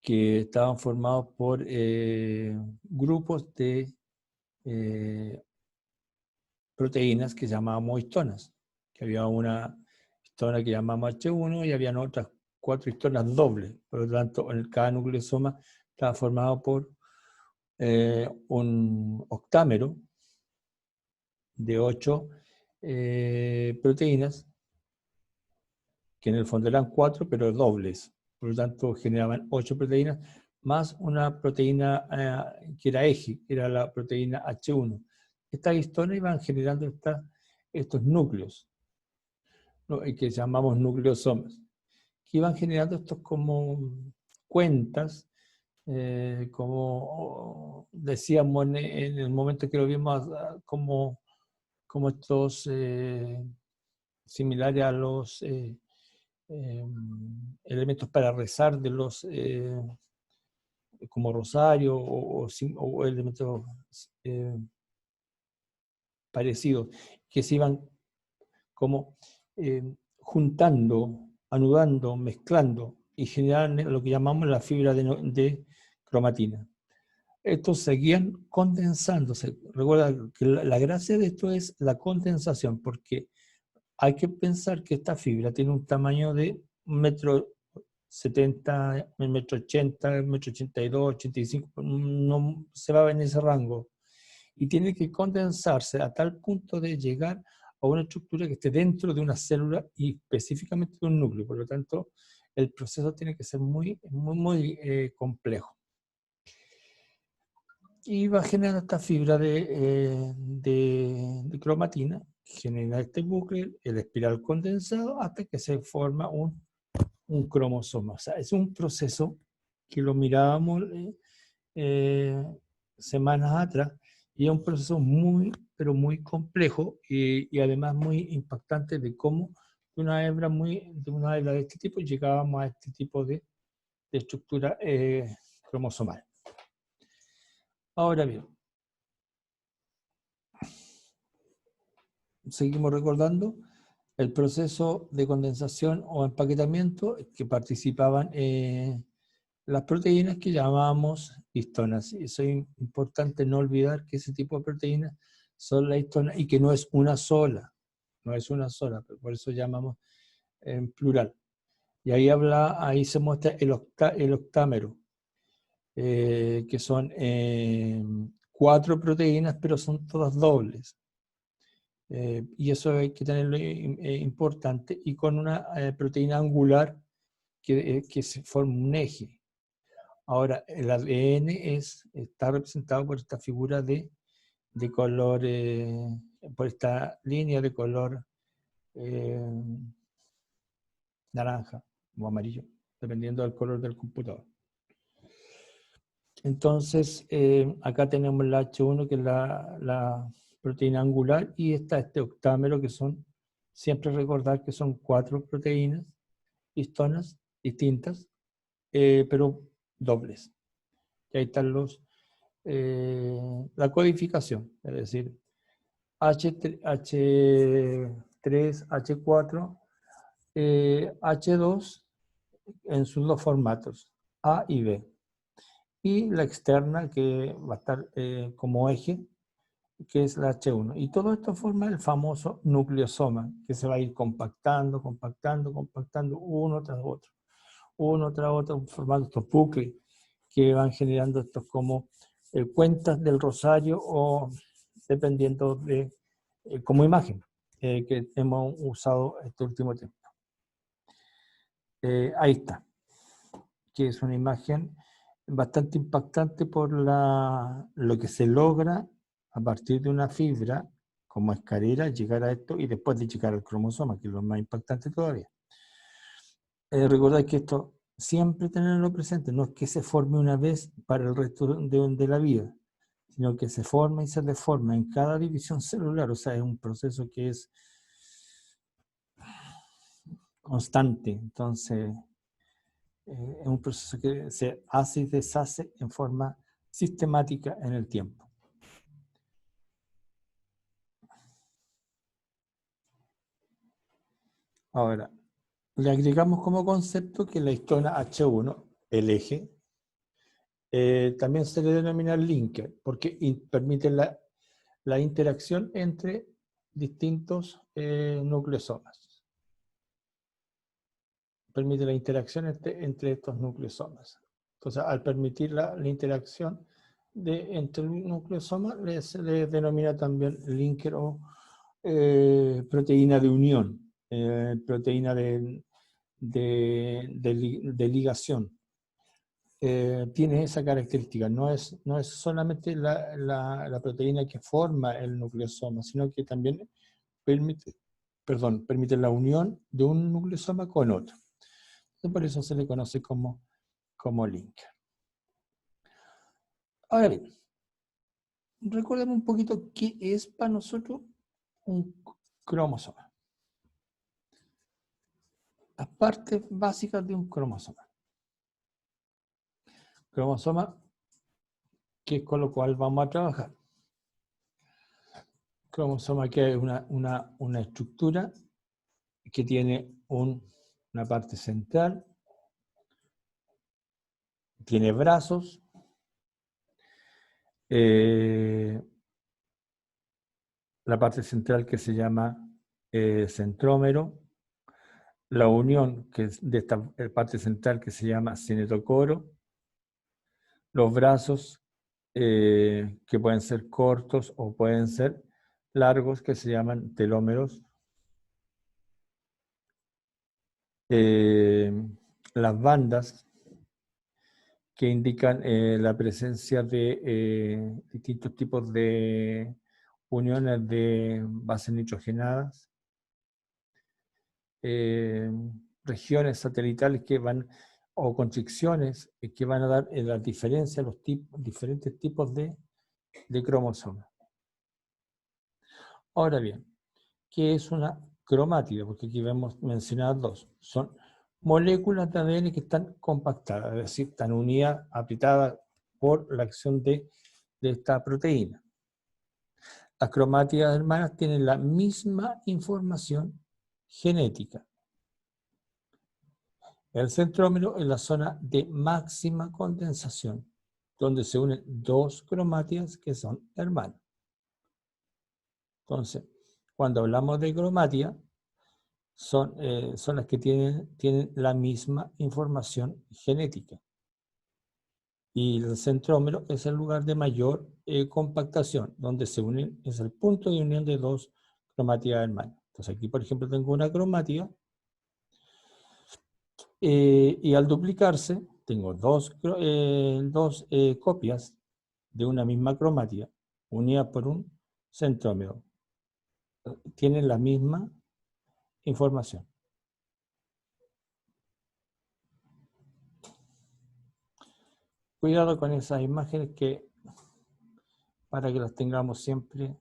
que estaban formados por grupos de proteínas que llamábamos histonas, que había una histona que llamábamos H1 y habían otras 4 histonas dobles. Por lo tanto, cada nucleosoma estaba formado por un octámero de 8 proteínas, que en el fondo eran 4, pero dobles. Por lo tanto, generaban 8 proteínas, más una proteína que era eje, que era la proteína H1. Estas histonas iban generando estos núcleos, ¿no? Que llamamos nucleosomas, que iban generando estos como cuentas, como decíamos en el momento que lo vimos, como estos similares a los elementos para rezar de los como rosario o elementos parecidos que se iban como juntando, anudando, mezclando y generaban lo que llamamos la fibra de cromatina. Estos seguían condensándose. Recuerda que la gracia de esto es la condensación, porque hay que pensar que esta fibra tiene un tamaño de 1,70 m, 1,80 m, 1,82 m, 85 m, no se va en ese rango. Y tiene que condensarse a tal punto de llegar a una estructura que esté dentro de una célula y específicamente de un núcleo. Por lo tanto, el proceso tiene que ser muy, muy, muy complejo. Y va generando esta fibra de cromatina, genera este bucle, el espiral condensado, hasta que se forma un cromosoma. O sea, es un proceso que lo mirábamos semanas atrás, y es un proceso muy, pero muy complejo y además muy impactante de cómo de una hebra de este tipo llegábamos a este tipo de estructura cromosomal. Ahora bien, seguimos recordando el proceso de condensación o empaquetamiento que participaban las proteínas que llamábamos histonas. Y eso es importante no olvidar que ese tipo de proteínas son las histonas y que no es una sola, por eso llamamos en plural. Y ahí se muestra el octámero, que son 4 proteínas, pero son todas dobles. Y eso hay que tenerlo importante, y con una proteína angular que se forma un eje. Ahora, el ADN está representado por esta figura de color, por esta línea de color naranja o amarillo, dependiendo del color del computador. Entonces, acá tenemos la H1, que es la proteína angular, y está este octámero, que son, siempre recordar que son 4 proteínas, histonas distintas, pero dobles. Y ahí están la codificación, es decir, H3, H4, H2 en sus dos formatos, A y B. Y la externa, que va a estar como eje, que es la H1. Y todo esto forma el famoso nucleosoma, que se va a ir compactando, compactando, compactando, uno tras otro, formando estos bucles que van generando estos como cuentas del rosario, o dependiendo de como imagen que hemos usado este último tiempo. Ahí está, que es una imagen bastante impactante por lo que se logra a partir de una fibra como escalera, llegar a esto y después de llegar al cromosoma, que es lo más impactante todavía. Recordad que esto siempre tenerlo presente, no es que se forme una vez para el resto de la vida, sino que se forma y se deforma en cada división celular. O sea, es un proceso que es constante. Entonces, es un proceso que se hace y deshace en forma sistemática en el tiempo. Ahora, le agregamos como concepto que la histona H1, el eje, también se le denomina linker, porque permite la interacción entre distintos nucleosomas. Permite la interacción entre estos nucleosomas. Entonces, al permitir la interacción entre nucleosomas, se le denomina también linker o proteína de unión, proteína de ligación. Tiene esa característica, no es solamente la proteína que forma el nucleosoma, sino que también permite la unión de un nucleosoma con otro. Y por eso se le conoce como linker. Ahora bien, recordemos un poquito qué es para nosotros un cromosoma. Las partes básicas de un cromosoma. Cromosoma, que es con lo cual vamos a trabajar. Cromosoma, que es una estructura que tiene una parte central, tiene brazos, la parte central que se llama centrómero, la unión que es de esta parte central que se llama cinetocoro, los brazos que pueden ser cortos o pueden ser largos, que se llaman telómeros, las bandas que indican la presencia de distintos tipos de uniones de bases nitrogenadas, regiones satelitales que van, o constricciones que van a dar la diferencia, los diferentes tipos de cromosomas. Ahora bien, ¿qué es una cromátida? Porque aquí vemos mencionadas dos. Son moléculas de ADN que están compactadas, es decir, están unidas, apretadas por la acción de esta proteína. Las cromátidas hermanas tienen la misma información genética. El centrómero es la zona de máxima condensación, donde se unen dos cromátidas que son hermanas. Entonces, cuando hablamos de cromática, son las que tienen la misma información genética. Y el centrómero es el lugar de mayor compactación, donde se unen, es el punto de unión de dos cromátidas hermanas. Entonces aquí, por ejemplo, tengo una cromática y al duplicarse, tengo dos copias de una misma cromática unidas por un centrómero. Tienen la misma información. Cuidado con esas imágenes para que las tengamos siempre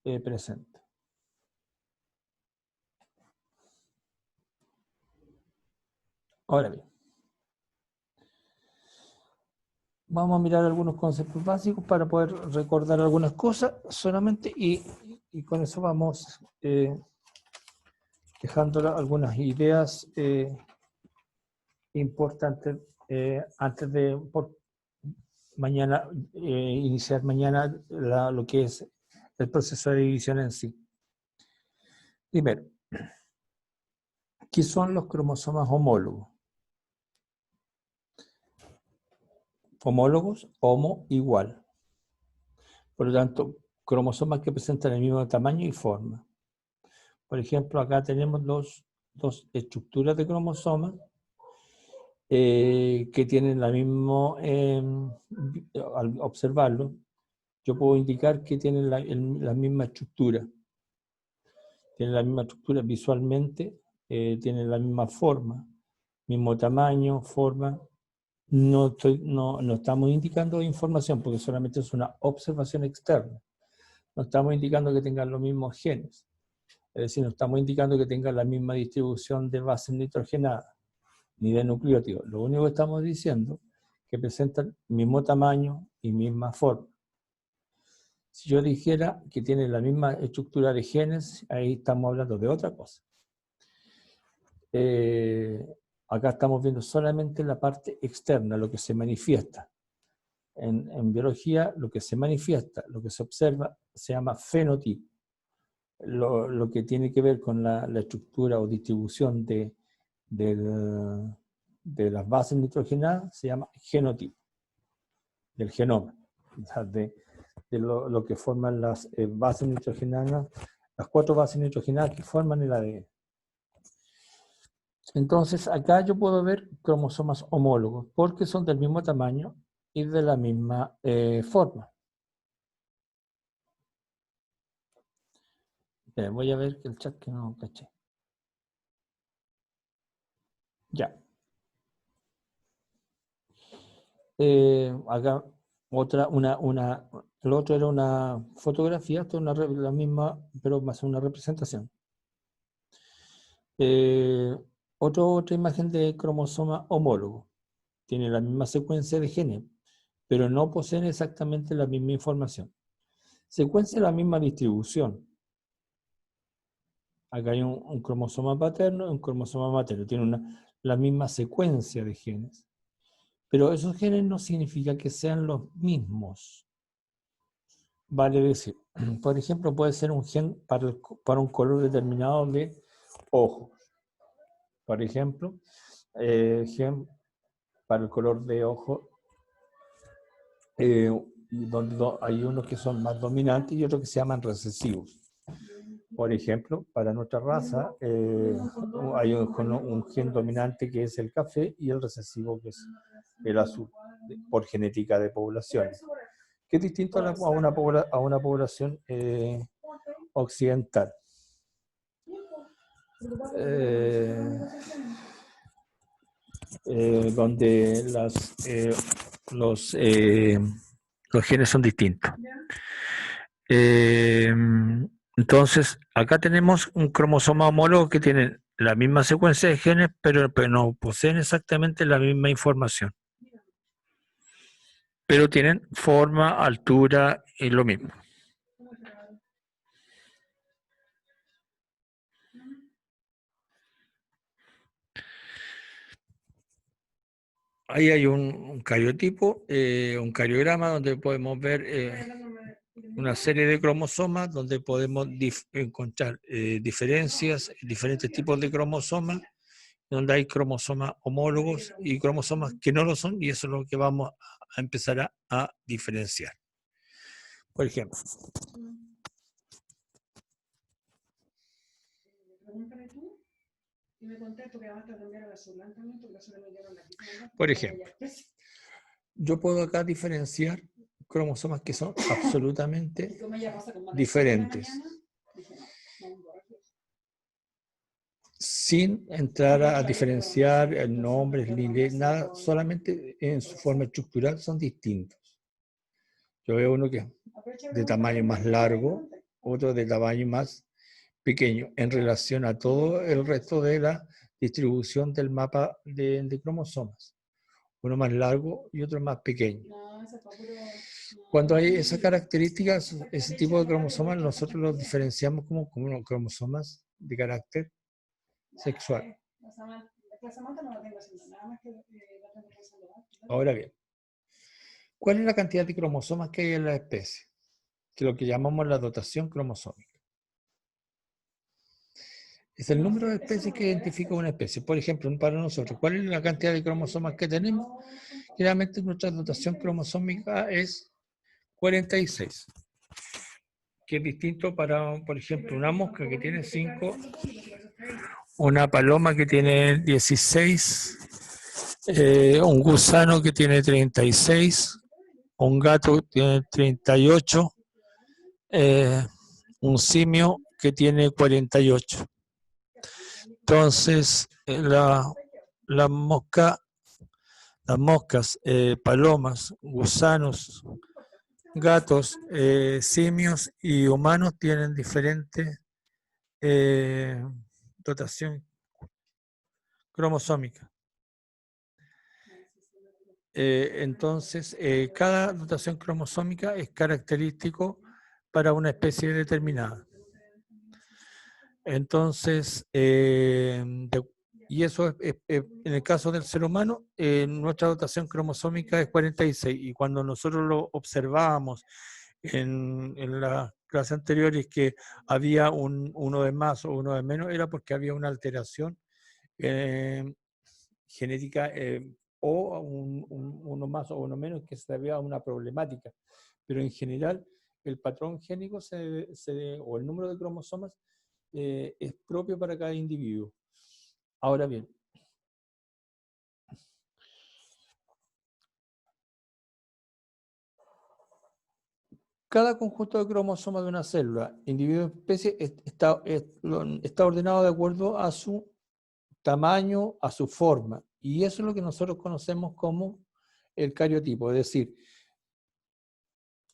presente. Ahora bien, vamos a mirar algunos conceptos básicos para poder recordar algunas cosas solamente y con eso vamos dejando algunas ideas importantes antes de mañana iniciar mañana lo que es el proceso de división en sí. Primero, ¿qué son los cromosomas homólogos? Homólogos, homo, igual. Por lo tanto, cromosomas que presentan el mismo tamaño y forma. Por ejemplo, acá tenemos dos estructuras de cromosomas que tienen la misma, al observarlo, yo puedo indicar que tienen la misma estructura. Tienen la misma estructura visualmente, tienen la misma forma, mismo tamaño, forma. No estamos indicando información porque solamente es una observación externa. No estamos indicando que tengan los mismos genes. Es decir, no estamos indicando que tengan la misma distribución de bases nitrogenadas ni de nucleótidos. Lo único que estamos diciendo es que presentan mismo tamaño y misma forma. Si yo dijera que tienen la misma estructura de genes, ahí estamos hablando de otra cosa. Acá estamos viendo solamente la parte externa, lo que se manifiesta. En biología, lo que se manifiesta, lo que se observa, se llama fenotipo. Lo que tiene que ver con la estructura o distribución de las bases nitrogenadas se llama genotipo, del genoma, de lo que forman las bases nitrogenadas, las 4 bases nitrogenadas que forman el ADN. Entonces, acá yo puedo ver cromosomas homólogos, porque son del mismo tamaño y de la misma forma. Voy a ver el chat que no caché. Ya. Acá el otro era una fotografía, esto es la misma, pero más una representación. Otra imagen de cromosoma homólogo. Tiene la misma secuencia de genes, pero no poseen exactamente la misma información. Secuencia de la misma distribución. Acá hay un cromosoma paterno y un cromosoma materno. Tienen la misma secuencia de genes. Pero esos genes no significa que sean los mismos. Vale decir, por ejemplo, puede ser un gen para un color determinado de ojos. Por ejemplo, gen para el color de ojo, donde hay unos que son más dominantes y otros que se llaman recesivos. Por ejemplo, para nuestra raza hay un gen dominante que es el café y el recesivo que es el azul, por genética de poblaciones, que es distinto a una población occidental. Donde los genes son distintos. Entonces, acá tenemos un cromosoma homólogo que tiene la misma secuencia de genes, pero no poseen exactamente la misma información. Pero tienen forma, altura y lo mismo. Ahí hay un cariotipo, un cariograma donde podemos ver una serie de cromosomas donde podemos encontrar diferencias, diferentes tipos de cromosomas, donde hay cromosomas homólogos y cromosomas que no lo son, y eso es lo que vamos a empezar a diferenciar. Por ejemplo, yo puedo acá diferenciar cromosomas que son absolutamente diferentes, sin entrar a diferenciar nombres, líneas, nada, solamente en su forma estructural son distintos. Yo veo uno que es de tamaño más largo otro de tamaño más pequeño en relación a todo el resto de la distribución del mapa de cromosomas. Uno más largo y otro más pequeño. Cuando hay esas características, ese tipo de cromosomas, nosotros los diferenciamos como cromosomas de carácter sexual. Ahora bien, ¿cuál es la cantidad de cromosomas que hay en la especie? Que es lo que llamamos la dotación cromosómica. Es el número de especies que identifica una especie. Por ejemplo, para nosotros, ¿cuál es la cantidad de cromosomas que tenemos? Generalmente nuestra dotación cromosómica es 46, que es distinto para, por ejemplo, una mosca que tiene 5, una paloma que tiene 16, un gusano que tiene 36, un gato que tiene 38, un simio que tiene 48. Entonces, las moscas, palomas, gusanos, gatos, simios y humanos tienen diferente dotación cromosómica. Entonces, cada dotación cromosómica es característico para una especie determinada. Entonces, y eso en el caso del ser humano, nuestra dotación cromosómica es 46, y cuando nosotros lo observábamos en las clases anteriores que había uno de más o uno de menos, era porque había una alteración genética o uno más o uno menos, que se debía a una problemática. Pero en general, el patrón génico o el número de cromosomas es propio para cada individuo. Ahora bien, cada conjunto de cromosomas de una célula, individuo o especie, está ordenado de acuerdo a su tamaño, a su forma. Y eso es lo que nosotros conocemos como el cariotipo. Es decir,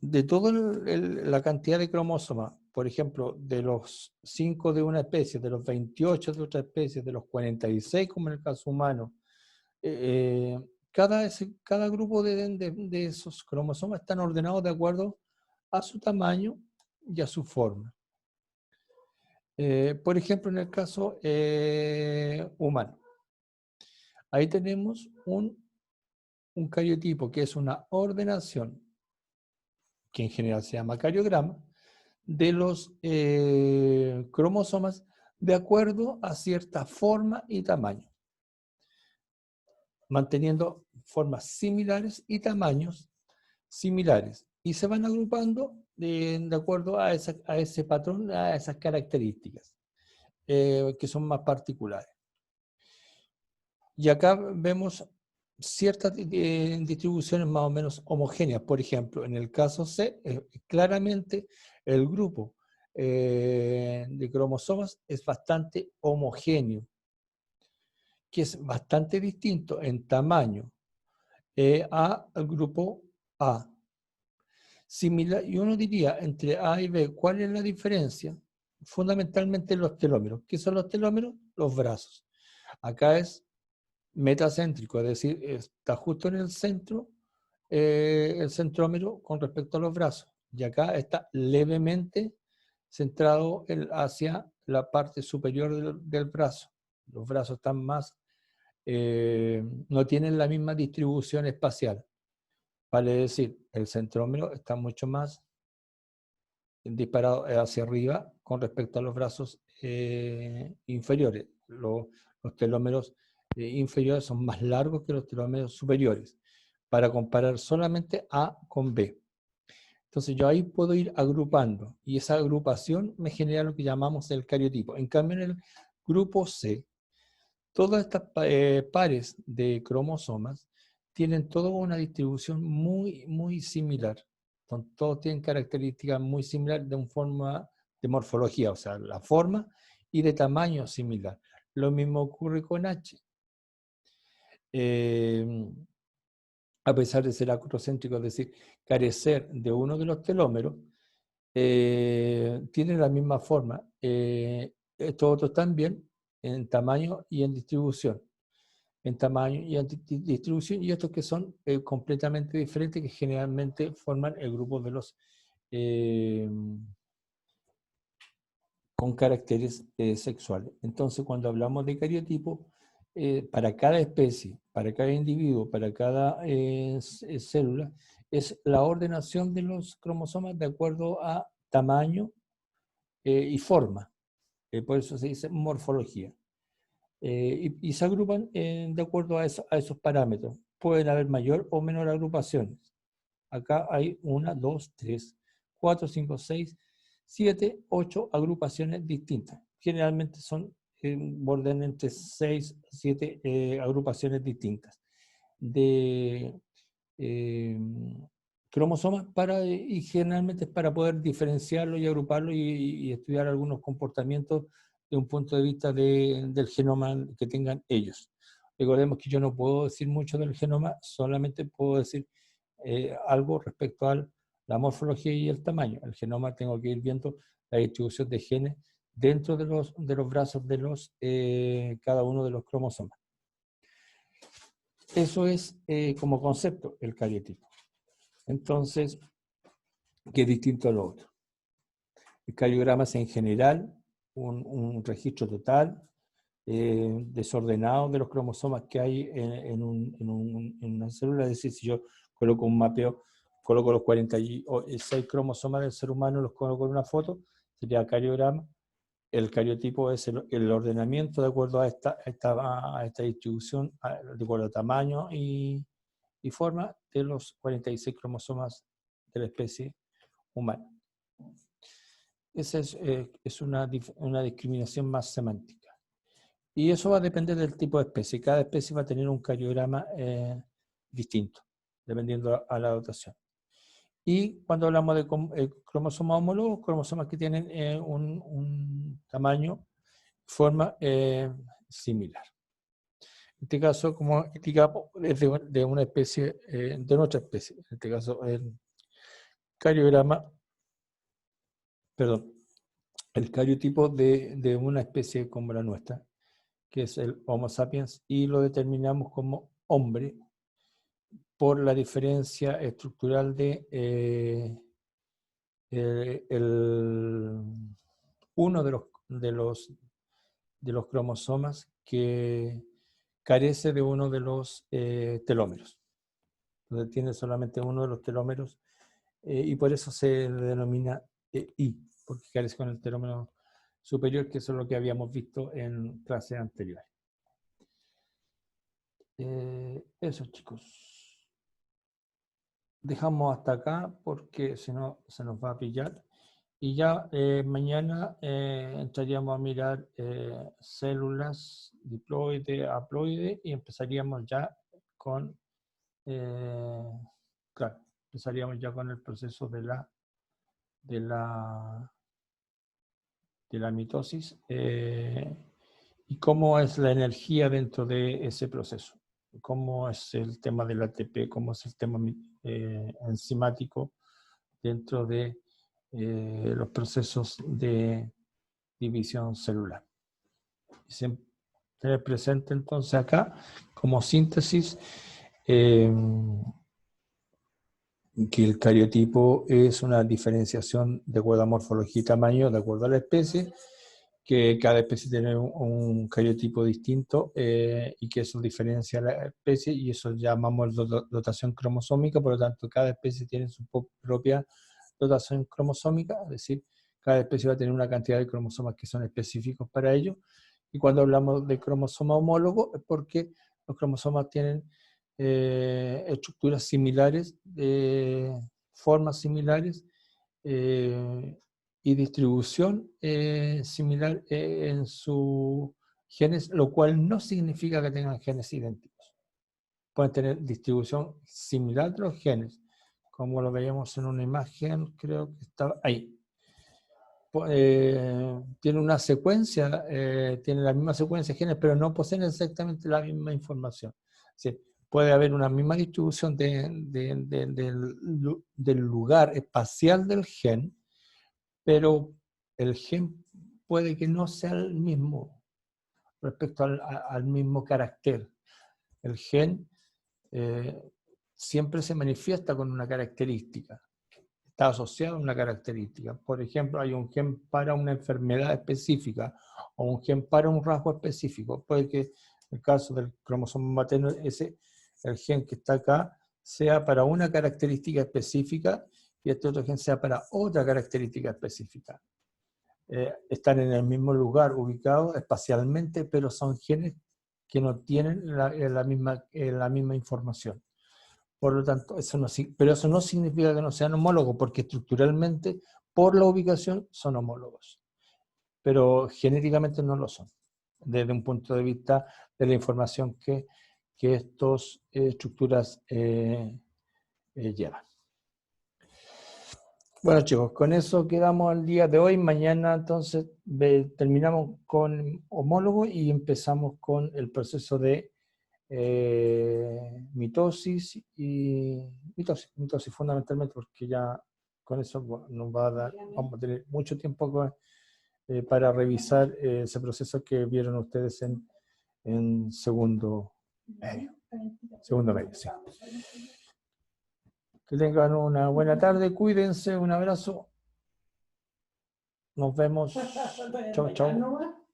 de toda la cantidad de cromosomas, por ejemplo, de los 5 de una especie, de los 28 de otra especie, de los 46, como en el caso humano, cada grupo de esos cromosomas están ordenados de acuerdo a su tamaño y a su forma. Por ejemplo, en el caso humano, ahí tenemos un cariotipo, que es una ordenación, que en general se llama cariograma, de los cromosomas de acuerdo a cierta forma y tamaño, manteniendo formas similares y tamaños similares, y se van agrupando de acuerdo a ese patrón, a esas características que son más particulares. Y acá vemos ciertas distribuciones más o menos homogéneas. Por ejemplo, en el caso C, claramente el grupo de cromosomas es bastante homogéneo, que es bastante distinto en tamaño al grupo A. Similar, y uno diría, entre A y B, ¿cuál es la diferencia? Fundamentalmente los telómeros. ¿Qué son los telómeros? Los brazos. Acá es metacéntrico, es decir, está justo en el centro el centrómero con respecto a los brazos. Y acá está levemente centrado hacia la parte superior del brazo. Los brazos están más, no tienen la misma distribución espacial. Vale decir, el centrómero está mucho más disparado hacia arriba con respecto a los brazos inferiores. Los telómeros inferiores son más largos que los telómeros superiores, para comparar solamente A con B. Entonces yo ahí puedo ir agrupando, y esa agrupación me genera lo que llamamos el cariotipo. En cambio, en el grupo C, todas estas pares de cromosomas tienen toda una distribución muy, muy similar. Todos tienen características muy similares de forma de morfología, o sea, la forma y de tamaño similar. Lo mismo ocurre con H. A pesar de ser acrocéntrico, es decir, carecer de uno de los telómeros, tienen la misma forma. Estos otros también en tamaño y en distribución. En tamaño y en distribución, y estos que son completamente diferentes, que generalmente forman el grupo de los con caracteres sexuales. Entonces, cuando hablamos de cariotipo, para cada especie, para cada individuo, para cada célula, es la ordenación de los cromosomas de acuerdo a tamaño y forma. Por eso se dice morfología. Y se agrupan de acuerdo a esos parámetros. Pueden haber mayor o menor agrupaciones. Acá hay 1, 2, 3, 4, 5, 6, 7, 8 agrupaciones distintas. Generalmente son orden entre 6, 7 agrupaciones distintas de cromosomas y generalmente es para poder diferenciarlo y agruparlo y estudiar algunos comportamientos de un punto de vista del genoma que tengan ellos. Recordemos que yo no puedo decir mucho del genoma, solamente puedo decir algo respecto a la morfología y el tamaño. El genoma tengo que ir viendo la distribución de genes dentro de los brazos de cada uno de los cromosomas. Eso es como concepto el cariotipo. Entonces, que es distinto a lo otro. El cariograma es en general un registro total, desordenado de los cromosomas que hay en una célula. Es decir, si yo coloco un mapeo, coloco los 46 cromosomas del ser humano, los coloco en una foto, sería cariograma. El cariotipo es el ordenamiento de acuerdo a esta distribución, de acuerdo a tamaño y forma de los 46 cromosomas de la especie humana. Esa es una discriminación más semántica. Y eso va a depender del tipo de especie. Cada especie va a tener un cariograma distinto, dependiendo a la dotación. Y cuando hablamos de cromosomas homólogos, cromosomas que tienen un tamaño, forma similar. En este caso, como indicamos, es de una especie, de nuestra especie. En este caso, el cariotipo de una especie como la nuestra, que es el Homo sapiens, y lo determinamos como hombre por la diferencia estructural de uno de los cromosomas que carece de uno de los telómeros. Entonces tiene solamente uno de los telómeros y por eso se denomina I, porque carece con el telómero superior, que eso es lo que habíamos visto en clases anteriores. Eso, chicos. Dejamos hasta acá porque si no se nos va a pillar. Y ya mañana entraríamos a mirar células diploide, haploide y empezaríamos ya con, claro, empezaríamos ya con el proceso de la mitosis y cómo es la energía dentro de ese proceso, cómo es el tema del ATP, cómo es el tema enzimático dentro de los procesos de división celular. Y se tener presente entonces acá, como síntesis, que el cariotipo es una diferenciación de acuerdo a morfología y tamaño, de acuerdo a la especie, que cada especie tiene un cariotipo distinto y que eso diferencia a la especie, y eso llamamos dotación cromosómica. Por lo tanto, cada especie tiene su propia dotación cromosómica, es decir, cada especie va a tener una cantidad de cromosomas que son específicos para ello. Y cuando hablamos de cromosoma homólogo es porque los cromosomas tienen estructuras similares, formas similares y distribución similar en sus genes, lo cual no significa que tengan genes idénticos. Pueden tener distribución similar de los genes, como lo veíamos en una imagen, creo que estaba ahí. Tiene una secuencia, tiene la misma secuencia de genes, pero no poseen exactamente la misma información. Sí, puede haber una misma distribución del lugar espacial del gen, pero el gen puede que no sea el mismo respecto al mismo carácter. El gen siempre se manifiesta con una característica, está asociado a una característica. Por ejemplo, hay un gen para una enfermedad específica o un gen para un rasgo específico. Puede que en el caso del cromosoma materno, el gen que está acá sea para una característica específica y este otro gen sea para otra característica específica. Están en el mismo lugar, ubicados espacialmente, pero son genes que no tienen la misma información. Por lo tanto, pero eso no significa que no sean homólogos, porque estructuralmente, por la ubicación, son homólogos. Pero genéticamente no lo son, desde un punto de vista de la información que estas estructuras llevan. Bueno, chicos, con eso quedamos al día de hoy. Mañana entonces terminamos con homólogos y empezamos con el proceso de mitosis y mitosis fundamentalmente, porque ya con eso nos va a dar, vamos a tener mucho tiempo para revisar ese proceso que vieron ustedes en segundo medio. Segundo medio, sí. Que tengan una buena tarde, cuídense, un abrazo. Nos vemos. Chao, chao.